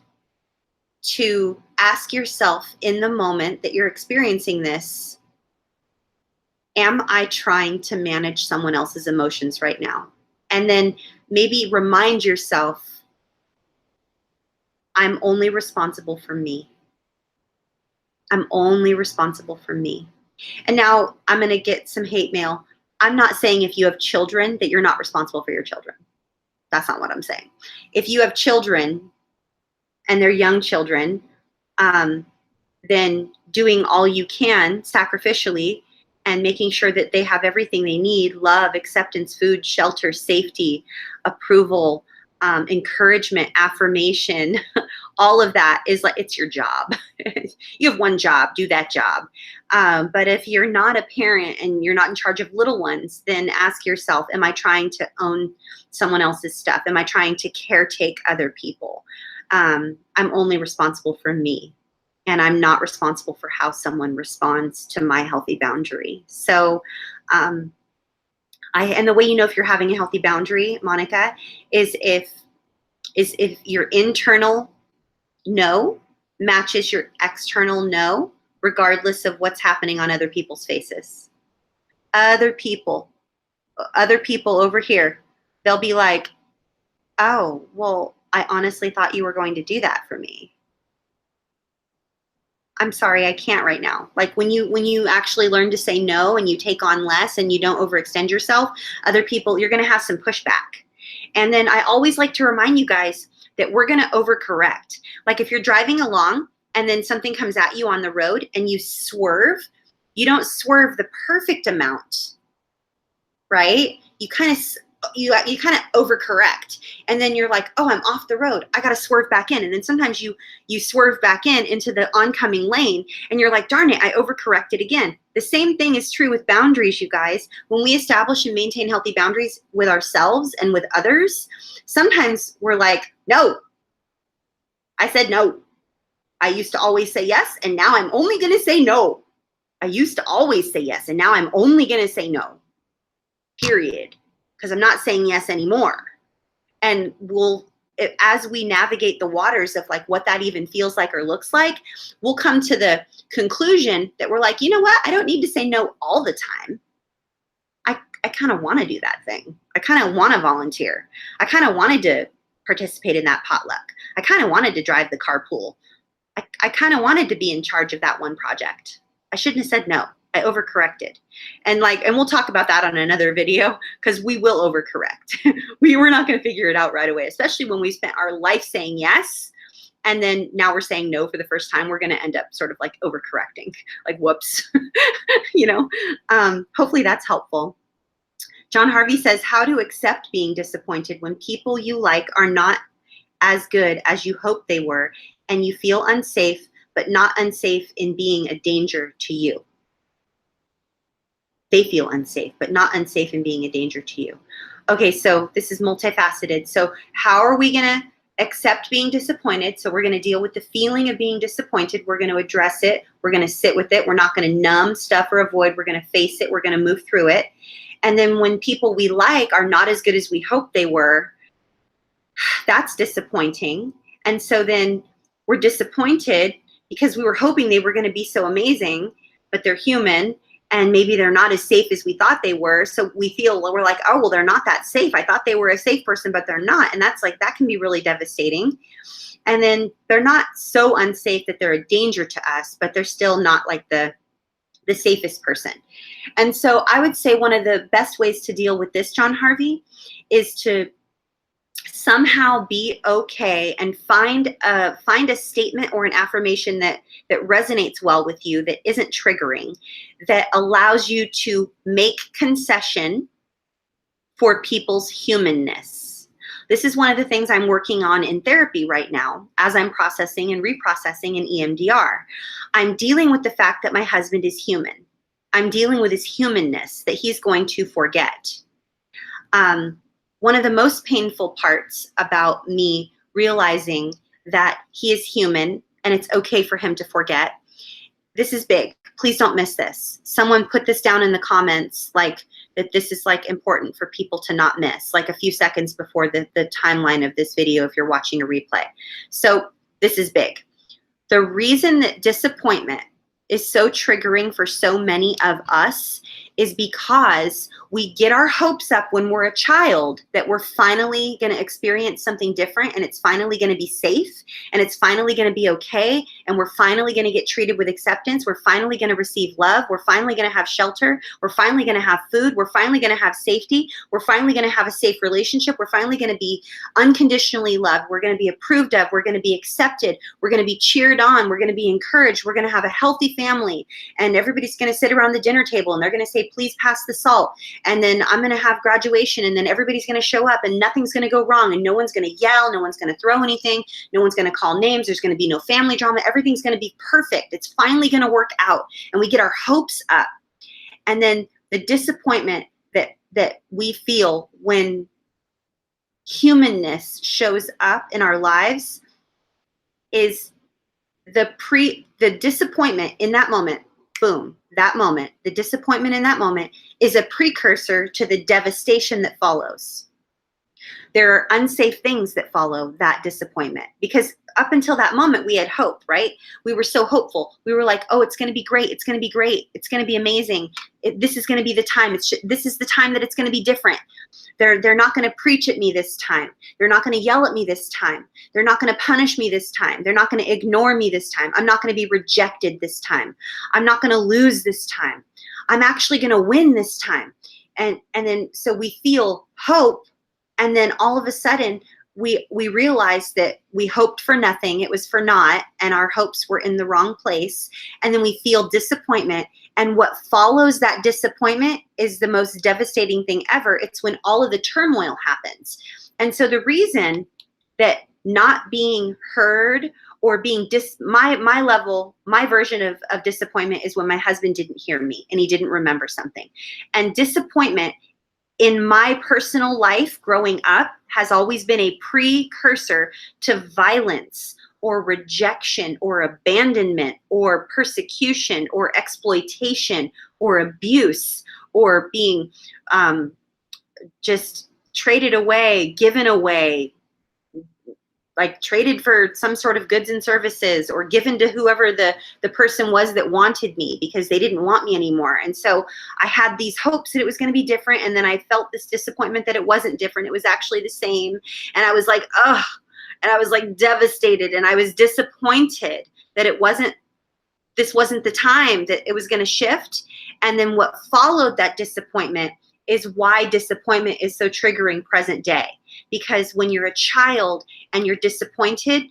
to ask yourself in the moment that you're experiencing this, am I trying to manage someone else's emotions right now? And then maybe remind yourself, I'm only responsible for me. I'm only responsible for me. And now I'm going to get some hate mail. I'm not saying if you have children that you're not responsible for your children. That's not what I'm saying. If you have children and they're young children, then doing all you can sacrificially and making sure that they have everything they need, love, acceptance, food, shelter, safety, approval, encouragement, affirmation, all of that is like, it's your job. You have one job, do that job. But if you're not a parent and you're not in charge of little ones, then ask yourself, am I trying to own someone else's stuff? Am I trying to caretake other people? I'm only responsible for me, and I'm not responsible for how someone responds to my healthy boundary. So, and the way you know if you're having a healthy boundary, Monica, is if your internal no matches your external no, regardless of what's happening on other people's faces. Other people over here, they'll be like, oh, well, I honestly thought you were going to do that for me. I'm sorry, I can't right now. Like when you actually learn to say no and you take on less and you don't overextend yourself, other people, you're going to have some pushback. And then I always like to remind you guys that we're going to overcorrect. Like if you're driving along and then something comes at you on the road and you swerve, you don't swerve the perfect amount, right? You kind of overcorrect, and then you're like, oh, I'm off the road, I got to swerve back in. And then sometimes you swerve back into the oncoming lane and you're like, darn it, I overcorrected again. The same thing is true with boundaries, you guys. When we establish and maintain healthy boundaries with ourselves and with others, sometimes we're like, no, I said no. I used to always say yes, and now I'm only going to say no. I used to always say yes, and now I'm only going to say no, period. Because I'm not saying yes anymore. And as we navigate the waters of like what that even feels like or looks like, we'll come to the conclusion that we're like, you know what? I don't need to say no all the time. I kind of want to do that thing. I kind of want to volunteer. I kind of wanted to participate in that potluck. I kind of wanted to drive the carpool. I kind of wanted to be in charge of that one project. I shouldn't have said no. I overcorrected. And we'll talk about that on another video, because we will overcorrect. We're not going to figure it out right away, especially when we spent our life saying yes. And then now we're saying no for the first time. We're going to end up sort of like overcorrecting, like, whoops, hopefully that's helpful. John Harvey says, how to accept being disappointed when people you like are not as good as you hoped they were, and you feel unsafe, but not unsafe in being a danger to you. They feel unsafe, but not unsafe in being a danger to you. Okay, so this is multifaceted. So how are we going to accept being disappointed? So we're going to deal with the feeling of being disappointed. We're going to address it. We're going to sit with it. We're not going to numb, stuff, or avoid. We're going to face it. We're going to move through it. And then when people we like are not as good as we hoped they were, that's disappointing. And so then we're disappointed because we were hoping they were going to be so amazing, but they're human. And maybe they're not as safe as we thought they were. So we're like, oh, well, they're not that safe. I thought they were a safe person, but they're not. And that's like, that can be really devastating. And then they're not so unsafe that they're a danger to us, but they're still not like the safest person. And so I would say one of the best ways to deal with this, John Harvey, is to somehow be okay and find a statement or an affirmation that resonates well with you, that isn't triggering, that allows you to make concession for people's humanness. This is one of the things I'm working on in therapy right now as I'm processing and reprocessing in EMDR. I'm dealing with the fact that my husband is human. I'm dealing with his humanness that he's going to forget. One of the most painful parts about me realizing that he is human and it's okay for him to forget. This is big. Please don't miss this. Someone put this down in the comments, like that this is like important for people to not miss, like a few seconds before the timeline of this video if you're watching a replay. So this is big. The reason that disappointment is so triggering for so many of us is because we get our hopes up when we're a child that we're finally going to experience something different, and it's finally going to be safe, and it's finally going to be okay, and we're finally going to get treated with acceptance. We're finally going to receive love. We're finally going to have shelter. We're finally going to have food. We're finally going to have safety. We're finally going to have a safe relationship. We're finally going to be unconditionally loved. We're going to be approved of. We're going to be accepted. We're going to be cheered on. We're going to be encouraged. We're going to have a healthy family, and everybody's going to sit around the dinner table and they're going to say okay, please pass the salt. And then I'm going to have graduation, and then everybody's going to show up, and nothing's going to go wrong, and no one's going to yell, no one's going to throw anything, no one's going to call names, there's going to be no family drama, everything's going to be perfect. It's finally going to work out. And we get our hopes up. And then the disappointment that we feel when humanness shows up in our lives is the disappointment in that moment. Boom, that moment, the disappointment in that moment is a precursor to the devastation that follows. There are unsafe things that follow that disappointment, because up until that moment we had hope, right? We were so hopeful. We were like, oh, it's going to be great. It's going to be great. It's going to be amazing. This is going to be the time. This is the time that it's going to be different. They're not going to preach at me this time. They're not going to yell at me this time. They're not going to punish me this time. They're not going to ignore me this time. I'm not going to be rejected this time. I'm not going to lose this time. I'm actually going to win this time. And then so we feel hope. And then all of a sudden, we realize that we hoped for nothing. It was for naught, and our hopes were in the wrong place. And then we feel disappointment. And what follows that disappointment is the most devastating thing ever. It's when all of the turmoil happens. And so the reason that not being heard or being my version of disappointment is when my husband didn't hear me and he didn't remember something. And disappointment in my personal life growing up has always been a precursor to violence or rejection or abandonment or persecution or exploitation or abuse or being just traded away, given away, like traded for some sort of goods and services, or given to whoever the person was that wanted me because they didn't want me anymore. And so I had these hopes that it was going to be different. And then I felt this disappointment that it wasn't different. It was actually the same. And I was like, ugh. And I was like devastated. And I was disappointed that this wasn't the time that it was going to shift. And then what followed that disappointment is why disappointment is so triggering present day. Because when you're a child and you're disappointed,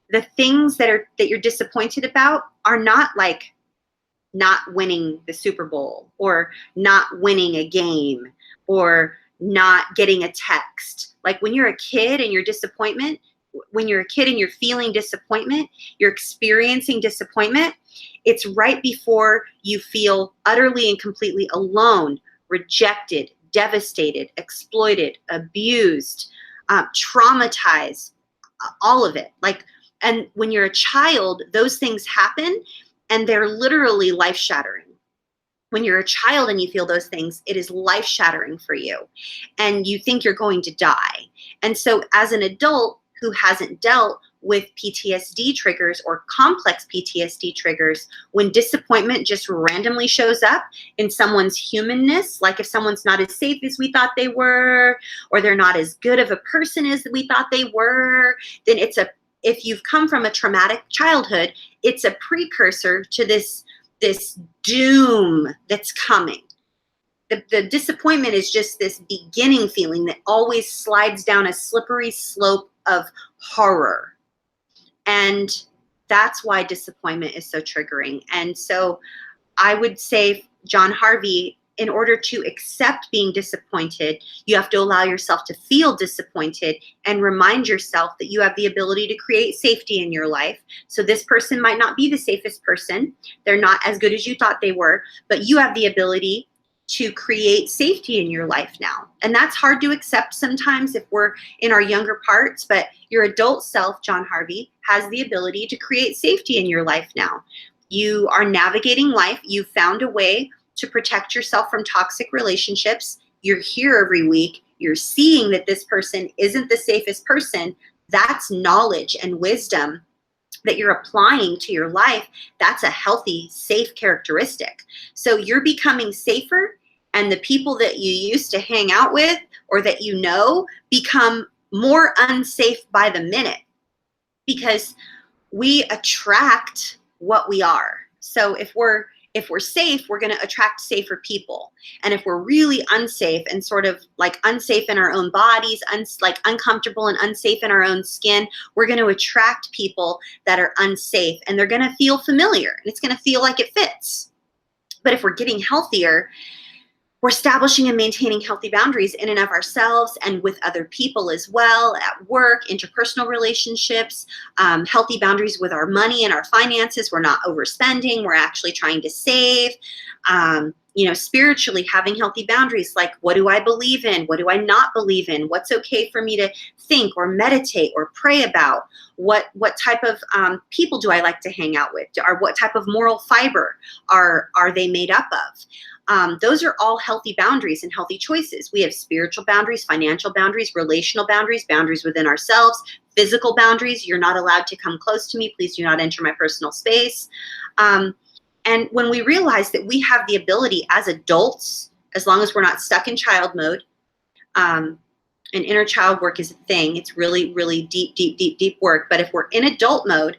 the things that you're disappointed about are not like not winning the Super Bowl or not winning a game or not getting a text. Like when you're a kid and you're feeling disappointment, you're experiencing disappointment, it's right before you feel utterly and completely alone, rejected, devastated, exploited, abused, traumatized, all of it. And when you're a child, those things happen and they're literally life-shattering. When you're a child and you feel those things, it is life-shattering for you. And you think you're going to die. And so as an adult who hasn't dealt with PTSD triggers or complex PTSD triggers, when disappointment just randomly shows up in someone's humanness, like if someone's not as safe as we thought they were, or they're not as good of a person as we thought they were, then if you've come from a traumatic childhood, it's a precursor to this doom that's coming. The disappointment is just this beginning feeling that always slides down a slippery slope of horror. And that's why disappointment is so triggering. And so I would say, John Harvey, in order to accept being disappointed, you have to allow yourself to feel disappointed and remind yourself that you have the ability to create safety in your life. So this person might not be the safest person. They're not as good as you thought they were, but you have the ability to create safety in your life now. And that's hard to accept sometimes if we're in our younger parts, but your adult self, John Harvey, has the ability to create safety in your life now. You are navigating life. You've found a way to protect yourself from toxic relationships. You're here every week. You're seeing that this person isn't the safest person. That's knowledge and wisdom that you're applying to your life. That's a healthy, safe characteristic. So you're becoming safer, and the people that you used to hang out with or that you know become more unsafe by the minute, because we attract what we are. So if we're safe, we're going to attract safer people. And if we're really unsafe and sort of like unsafe in our own bodies, like uncomfortable and unsafe in our own skin, we're going to attract people that are unsafe, and they're going to feel familiar and it's going to feel like it fits. But if we're getting healthier, We're establishing and maintaining healthy boundaries in and of ourselves and with other people as well, at work, interpersonal relationships, healthy boundaries with our money and our finances. We're not overspending. We're actually trying to save. Spiritually having healthy boundaries, like what do I believe in? What do I not believe in? What's okay for me to think or meditate or pray about? What type of people do I like to hang out with? Or what type of moral fiber are they made up of? Those are all healthy boundaries and healthy choices. We have spiritual boundaries, financial boundaries, relational boundaries, boundaries within ourselves, physical boundaries. You're not allowed to come close to me. Please do not enter my personal space. And when we realize that we have the ability as adults, as long as we're not stuck in child mode, and inner child work is a thing. It's really, really deep work. But if we're in adult mode,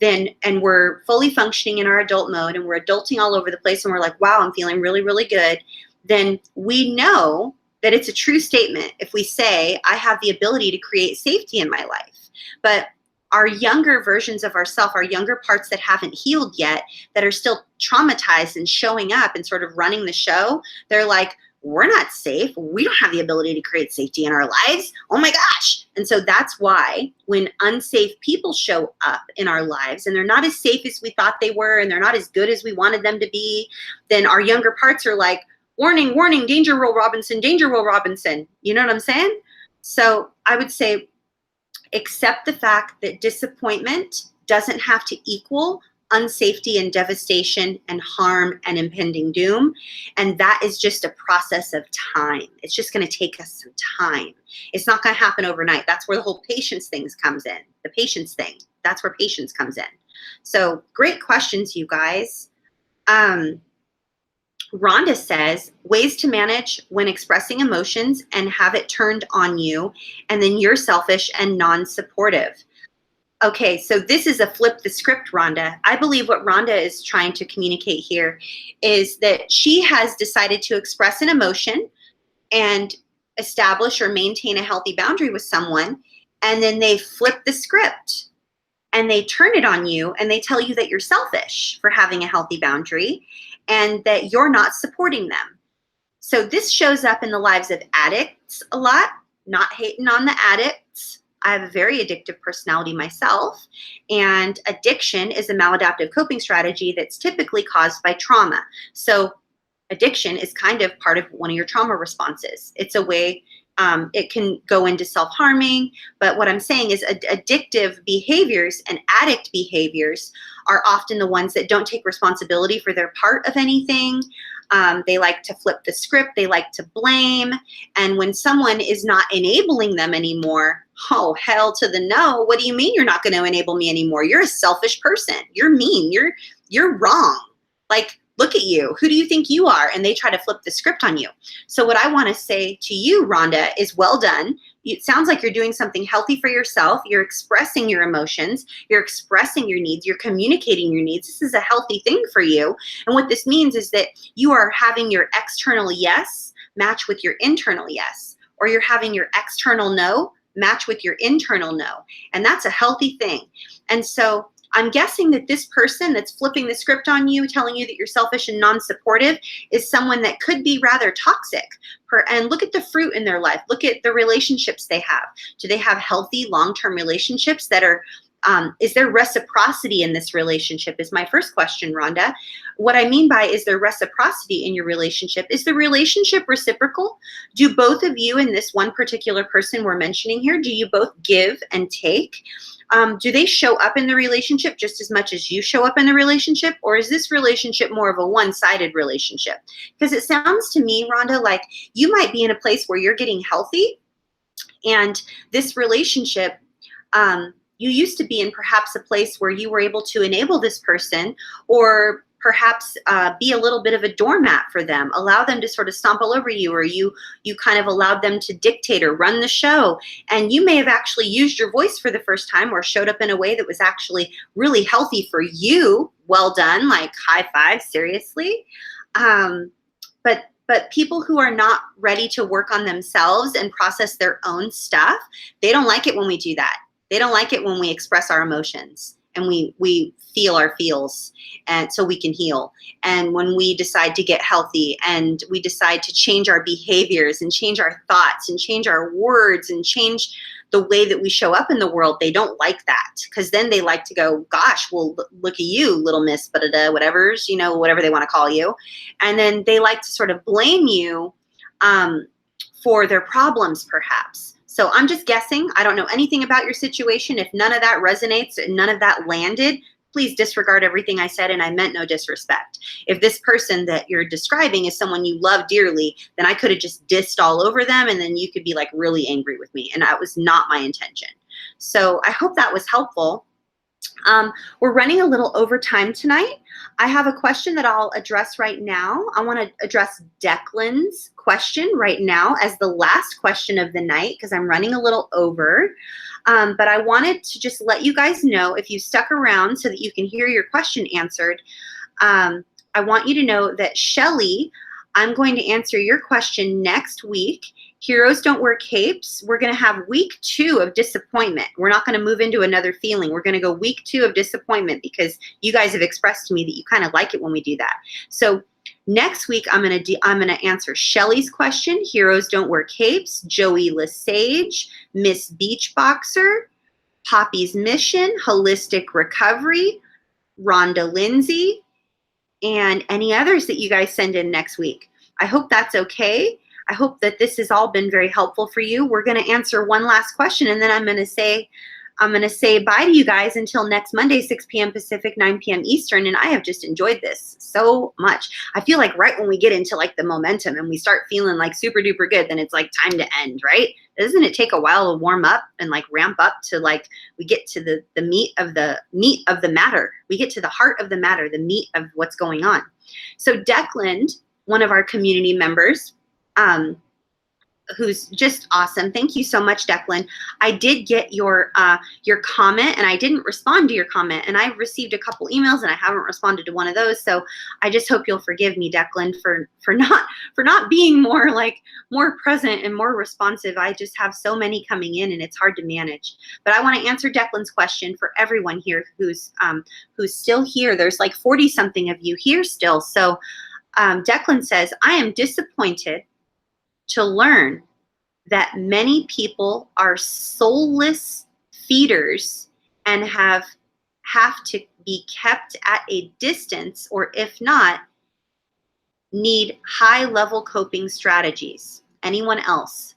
and we're fully functioning in our adult mode and we're adulting all over the place and we're like, wow, I'm feeling really, really good, then we know that it's a true statement if we say, I have the ability to create safety in my life. But our younger versions of ourselves, our younger parts that haven't healed yet, that are still traumatized and showing up and sort of running the show, they're like, we're not safe. We don't have the ability to create safety in our lives. Oh my gosh. And so that's why when unsafe people show up in our lives and they're not as safe as we thought they were and they're not as good as we wanted them to be, then our younger parts are like, warning, warning, danger, Will Robinson, danger, Will Robinson. You know what I'm saying? So I would say accept the fact that disappointment doesn't have to equal unsafety and devastation and harm and impending doom. And that is just a process of time. It's just going to take us some time. It's not going to happen overnight. That's where the whole patience thing comes in. The patience thing. That's where patience comes in. So great questions, you guys. Rhonda says, ways to manage when expressing emotions and have it turned on you, and then you're selfish and non-supportive. Okay, so this is a flip the script, Rhonda. I believe what Rhonda is trying to communicate here is that she has decided to express an emotion and establish or maintain a healthy boundary with someone, and then they flip the script and they turn it on you and they tell you that you're selfish for having a healthy boundary and that you're not supporting them. So this shows up in the lives of addicts a lot, not hating on the addicts. I have a very addictive personality myself, and addiction is a maladaptive coping strategy that's typically caused by trauma. So addiction is kind of part of one of your trauma responses. It's a way, it can go into self-harming, but what I'm saying is addictive behaviors and addict behaviors are often the ones that don't take responsibility for their part of anything. They like to flip the script. They like to blame. And when someone is not enabling them anymore, oh, hell to the no. What do you mean you're not going to enable me anymore? You're a selfish person. You're mean. You're wrong. Like, look at you. Who do you think you are? And they try to flip the script on you. So what I want to say to you, Rhonda, is well done. It sounds like you're doing something healthy for yourself. You're expressing your emotions. You're expressing your needs. You're communicating your needs. This is a healthy thing for you. And what this means is that you are having your external yes match with your internal yes, or you're having your external no match with your internal no. And that's a healthy thing. And so I'm guessing that this person that's flipping the script on you, telling you that you're selfish and non-supportive, is someone that could be rather toxic. And look at the fruit in their life. Look at the relationships they have. Do they have healthy long-term relationships that are, is there reciprocity in this relationship is my first question, Rhonda. What I mean by is there reciprocity in your relationship? Is the relationship reciprocal? Do both of you and this one particular person we're mentioning here, do you both give and take? Do they show up in the relationship just as much as you show up in the relationship? Or is this relationship more of a one-sided relationship? Because it sounds to me, Rhonda, like you might be in a place where you're getting healthy, and this relationship, you used to be in perhaps a place where you were able to enable this person, or perhaps be a little bit of a doormat for them, allow them to sort of stomp all over you, or you kind of allowed them to dictate or run the show. And you may have actually used your voice for the first time or showed up in a way that was actually really healthy for you. Well done, like high five, seriously. But people who are not ready to work on themselves and process their own stuff, they don't like it when we do that. They don't like it when we express our emotions and we feel our feels, and so we can heal. And when we decide to get healthy and we decide to change our behaviors and change our thoughts and change our words and change the way that we show up in the world, they don't like that, because then they like to go, gosh, well, look at you, little miss, whatever's, whatever they want to call you. And then they like to sort of blame you for their problems, perhaps. So I'm just guessing. I don't know anything about your situation. If none of that resonates and none of that landed, please disregard everything I said, and I meant no disrespect. If this person that you're describing is someone you love dearly, then I could have just dissed all over them, and then you could be like really angry with me, and that was not my intention. So I hope that was helpful. We're running a little over time tonight. I have a question that I'll address right now. I want to address Declan's question right now as the last question of the night, because I'm running a little over. But I wanted to just let you guys know, if you stuck around so that you can hear your question answered, I want you to know that Shelly, I'm going to answer your question next week. Heroes don't wear capes. We're going to have week 2 of disappointment. We're not going to move into another feeling. We're going to go week 2 of disappointment, because you guys have expressed to me that you kind of like it when we do that. So next week, I'm going to answer Shelly's question, Heroes Don't Wear Capes, Joey Lesage, Miss Beachboxer, Poppy's Mission, Holistic Recovery, Rhonda Lindsay, and any others that you guys send in next week. I hope that's okay. I hope that this has all been very helpful for you. We're going to answer one last question, and then I'm going to say bye to you guys until next Monday, 6 p.m. Pacific, 9 p.m. Eastern, and I have just enjoyed this so much. I feel like right when we get into like the momentum and we start feeling like super duper good, then it's like time to end, right? Doesn't it take a while to warm up and like ramp up to like we get to the meat of the matter. We get to the heart of the matter, the meat of what's going on. So Declan, one of our community members, who's just awesome. Thank you so much, Declan. I did get your comment, and I didn't respond to your comment, and I've received a couple emails and I haven't responded to one of those. So I just hope you'll forgive me, Declan, for not being more present and more responsive. I just have so many coming in and it's hard to manage. But I want to answer Declan's question for everyone here who's still here. There's like 40 something of you here still. So Declan says, I am disappointed to learn that many people are soulless feeders and have to be kept at a distance, or if not, need high-level coping strategies. Anyone else? ?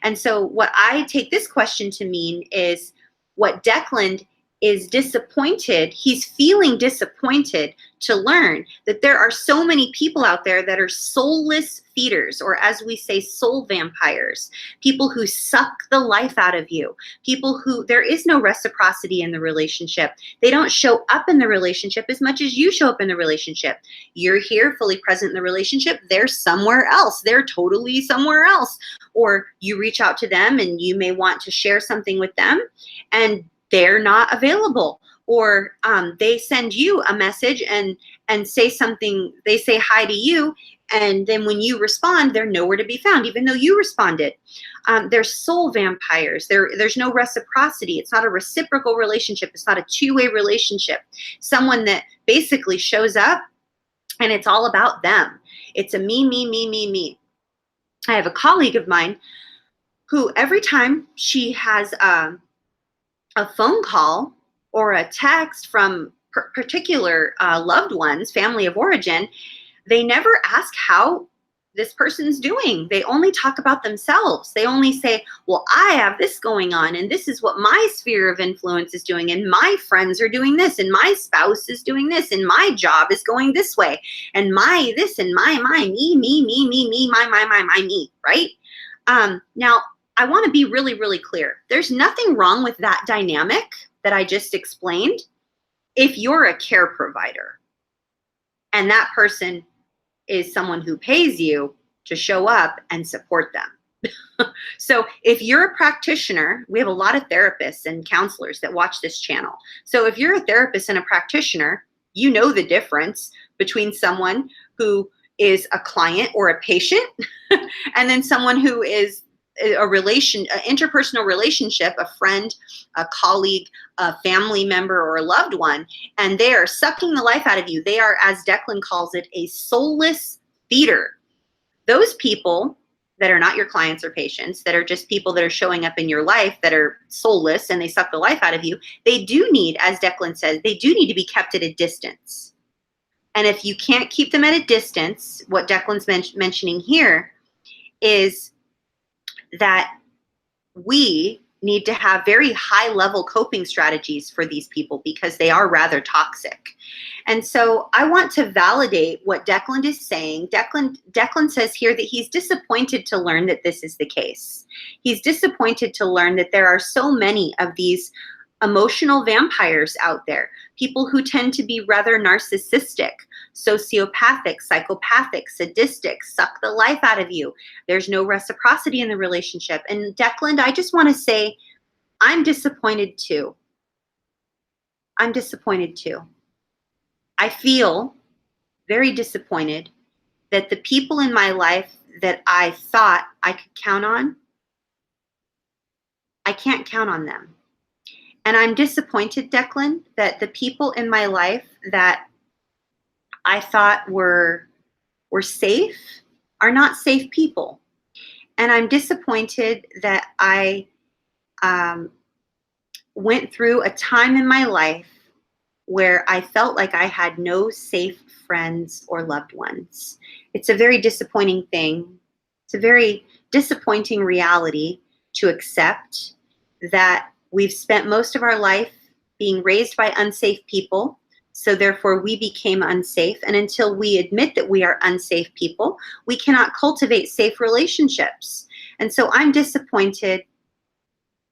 And so what I take this question to mean is what Declan is disappointed, he's feeling disappointed to learn that there are so many people out there that are soulless feeders, or as we say, soul vampires, people who suck the life out of you, people who there is no reciprocity in the relationship. They don't show up in the relationship as much as you show up in the relationship. You're here fully present in the relationship. They're somewhere else. They're totally somewhere else. Or you reach out to them and you may want to share something with them and they're not available, or they send you a message and say something, they say hi to you, and then when you respond, they're nowhere to be found, even though you responded. They're soul vampires. There's no reciprocity. It's not a reciprocal relationship. It's not a two-way relationship. Someone that basically shows up and it's all about them. It's a me, me, me, me, me. I have a colleague of mine who every time she has a phone call or a text from particular loved ones, family of origin, they never ask how this person's doing. They only talk about themselves. They only say, well, I have this going on, and this is what my sphere of influence is doing, and my friends are doing this, and my spouse is doing this, and my job is going this way, and my this, and my, me, me, right? Now, I want to be really, really clear. There's nothing wrong with that dynamic that I just explained if you're a care provider and that person is someone who pays you to show up and support them. So if you're a practitioner, we have a lot of therapists and counselors that watch this channel. So if you're a therapist and a practitioner, you know the difference between someone who is a client or a patient and then someone who is interpersonal relationship, a friend, a colleague, a family member, or a loved one, and they are sucking the life out of you. They are, as Declan calls it, a soulless feeder. Those people that are not your clients or patients, that are just people that are showing up in your life that are soulless and they suck the life out of you, they do need, as Declan says, they do need to be kept at a distance. And if you can't keep them at a distance, what Declan's mentioning here is that we need to have very high level coping strategies for these people because they are rather toxic. And so I want to validate what Declan is saying. Declan says here that he's disappointed to learn that this is the case. He's disappointed to learn that there are so many of these emotional vampires out there, people who tend to be rather narcissistic, sociopathic, psychopathic, sadistic, suck the life out of you. There's no reciprocity in the relationship. And Declan, I just want to say, I'm disappointed too. I'm disappointed too. I feel very disappointed that the people in my life that I thought I could count on, I can't count on them. And I'm disappointed, Declan, that the people in my life that I thought were safe are not safe people. And I'm disappointed that I went through a time in my life where I felt like I had no safe friends or loved ones. It's a very disappointing thing. It's a very disappointing reality to accept that we've spent most of our life being raised by unsafe people, so therefore we became unsafe. And until we admit that we are unsafe people, we cannot cultivate safe relationships. And so I'm disappointed.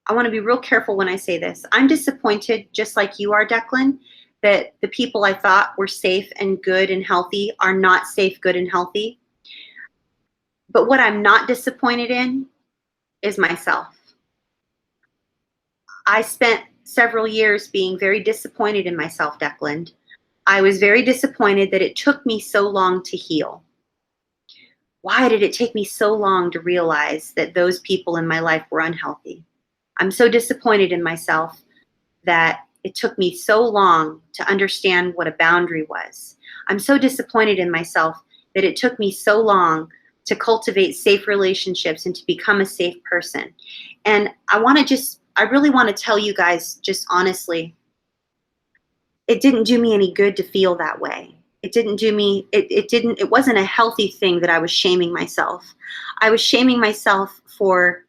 I want to be real careful when I say this. I'm disappointed, just like you are, Declan, that the people I thought were safe and good and healthy are not safe, good, and healthy. But what I'm not disappointed in is myself. I spent several years being very disappointed in myself, Declan. I was very disappointed that it took me so long to heal. Why did it take me so long to realize that those people in my life were unhealthy? I'm so disappointed in myself that it took me so long to understand what a boundary was. I'm so disappointed in myself that it took me so long to cultivate safe relationships and to become a safe person. And I really want to tell you guys, just honestly, it didn't do me any good to feel that way. It didn't do me, it wasn't a healthy thing that I was shaming myself. I was shaming myself for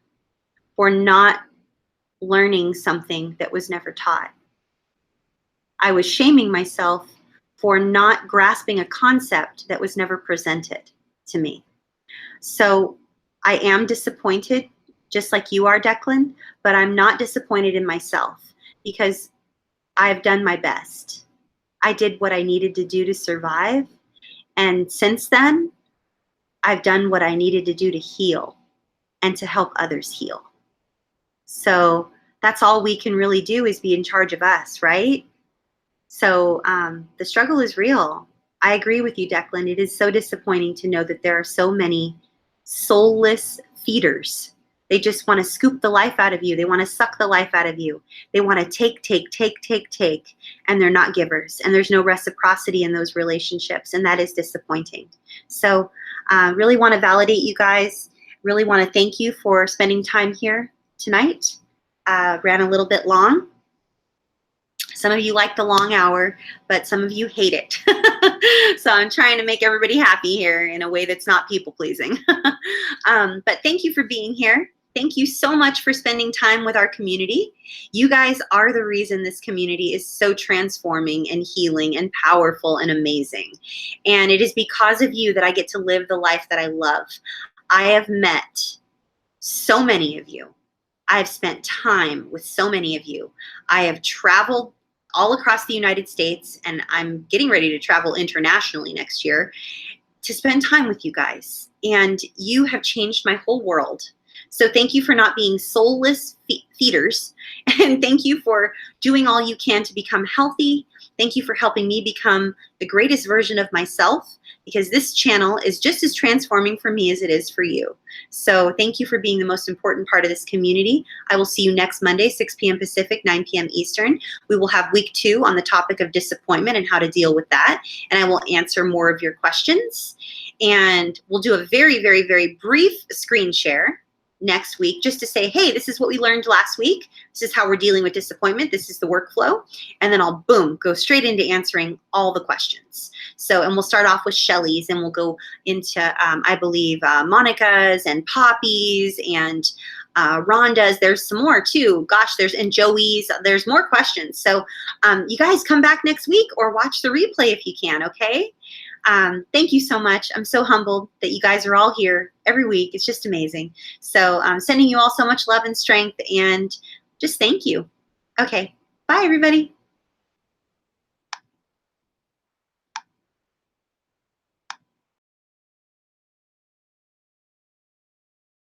not learning something that was never taught. I was shaming myself for not grasping a concept that was never presented to me. So I am disappointed, just like you are, Declan, but I'm not disappointed in myself because I've done my best. I did what I needed to do to survive. And since then, I've done what I needed to do to heal and to help others heal. So that's all we can really do, is be in charge of us, right? So the struggle is real. I agree with you, Declan. It is so disappointing to know that there are so many soulless feeders. They just want to scoop the life out of you. They want to suck the life out of you. They want to take, and they're not givers. And there's no reciprocity in those relationships, and that is disappointing. So really want to validate you guys. Really want to thank you for spending time here tonight. Ran a little bit long. Some of you like the long hour, but some of you hate it. So I'm trying to make everybody happy here in a way that's not people-pleasing. But thank you for being here. Thank you so much for spending time with our community. You guys are the reason this community is so transforming and healing and powerful and amazing. And it is because of you that I get to live the life that I love. I have met so many of you. I have spent time with so many of you. I have traveled all across the United States, and I'm getting ready to travel internationally next year to spend time with you guys. And you have changed my whole world. So thank you for not being soulless feeders, and thank you for doing all you can to become healthy Thank you for helping me become the greatest version of myself, because this channel is just as transforming for me as it is for you. So thank you for being the most important part of this community. I will see you next Monday, 6 p.m. Pacific, 9 p.m. Eastern. We will have week 2 on the topic of disappointment and how to deal with that. And I will answer more of your questions. And we'll do a very, very, very brief screen share next week, just to say, hey, this is what we learned last week. This is how we're dealing with disappointment. This is the workflow. And then I'll, boom, go straight into answering all the questions. So, and we'll start off with Shelly's, and we'll go into, I believe, Monica's and Poppy's and Rhonda's. There's some more too. Gosh, and Joey's. There's more questions. So you guys come back next week or watch the replay if you can, okay? Thank you so much. I'm so humbled that you guys are all here every week. It's just amazing. So I'm sending you all so much love and strength, and just thank you. Okay, bye everybody.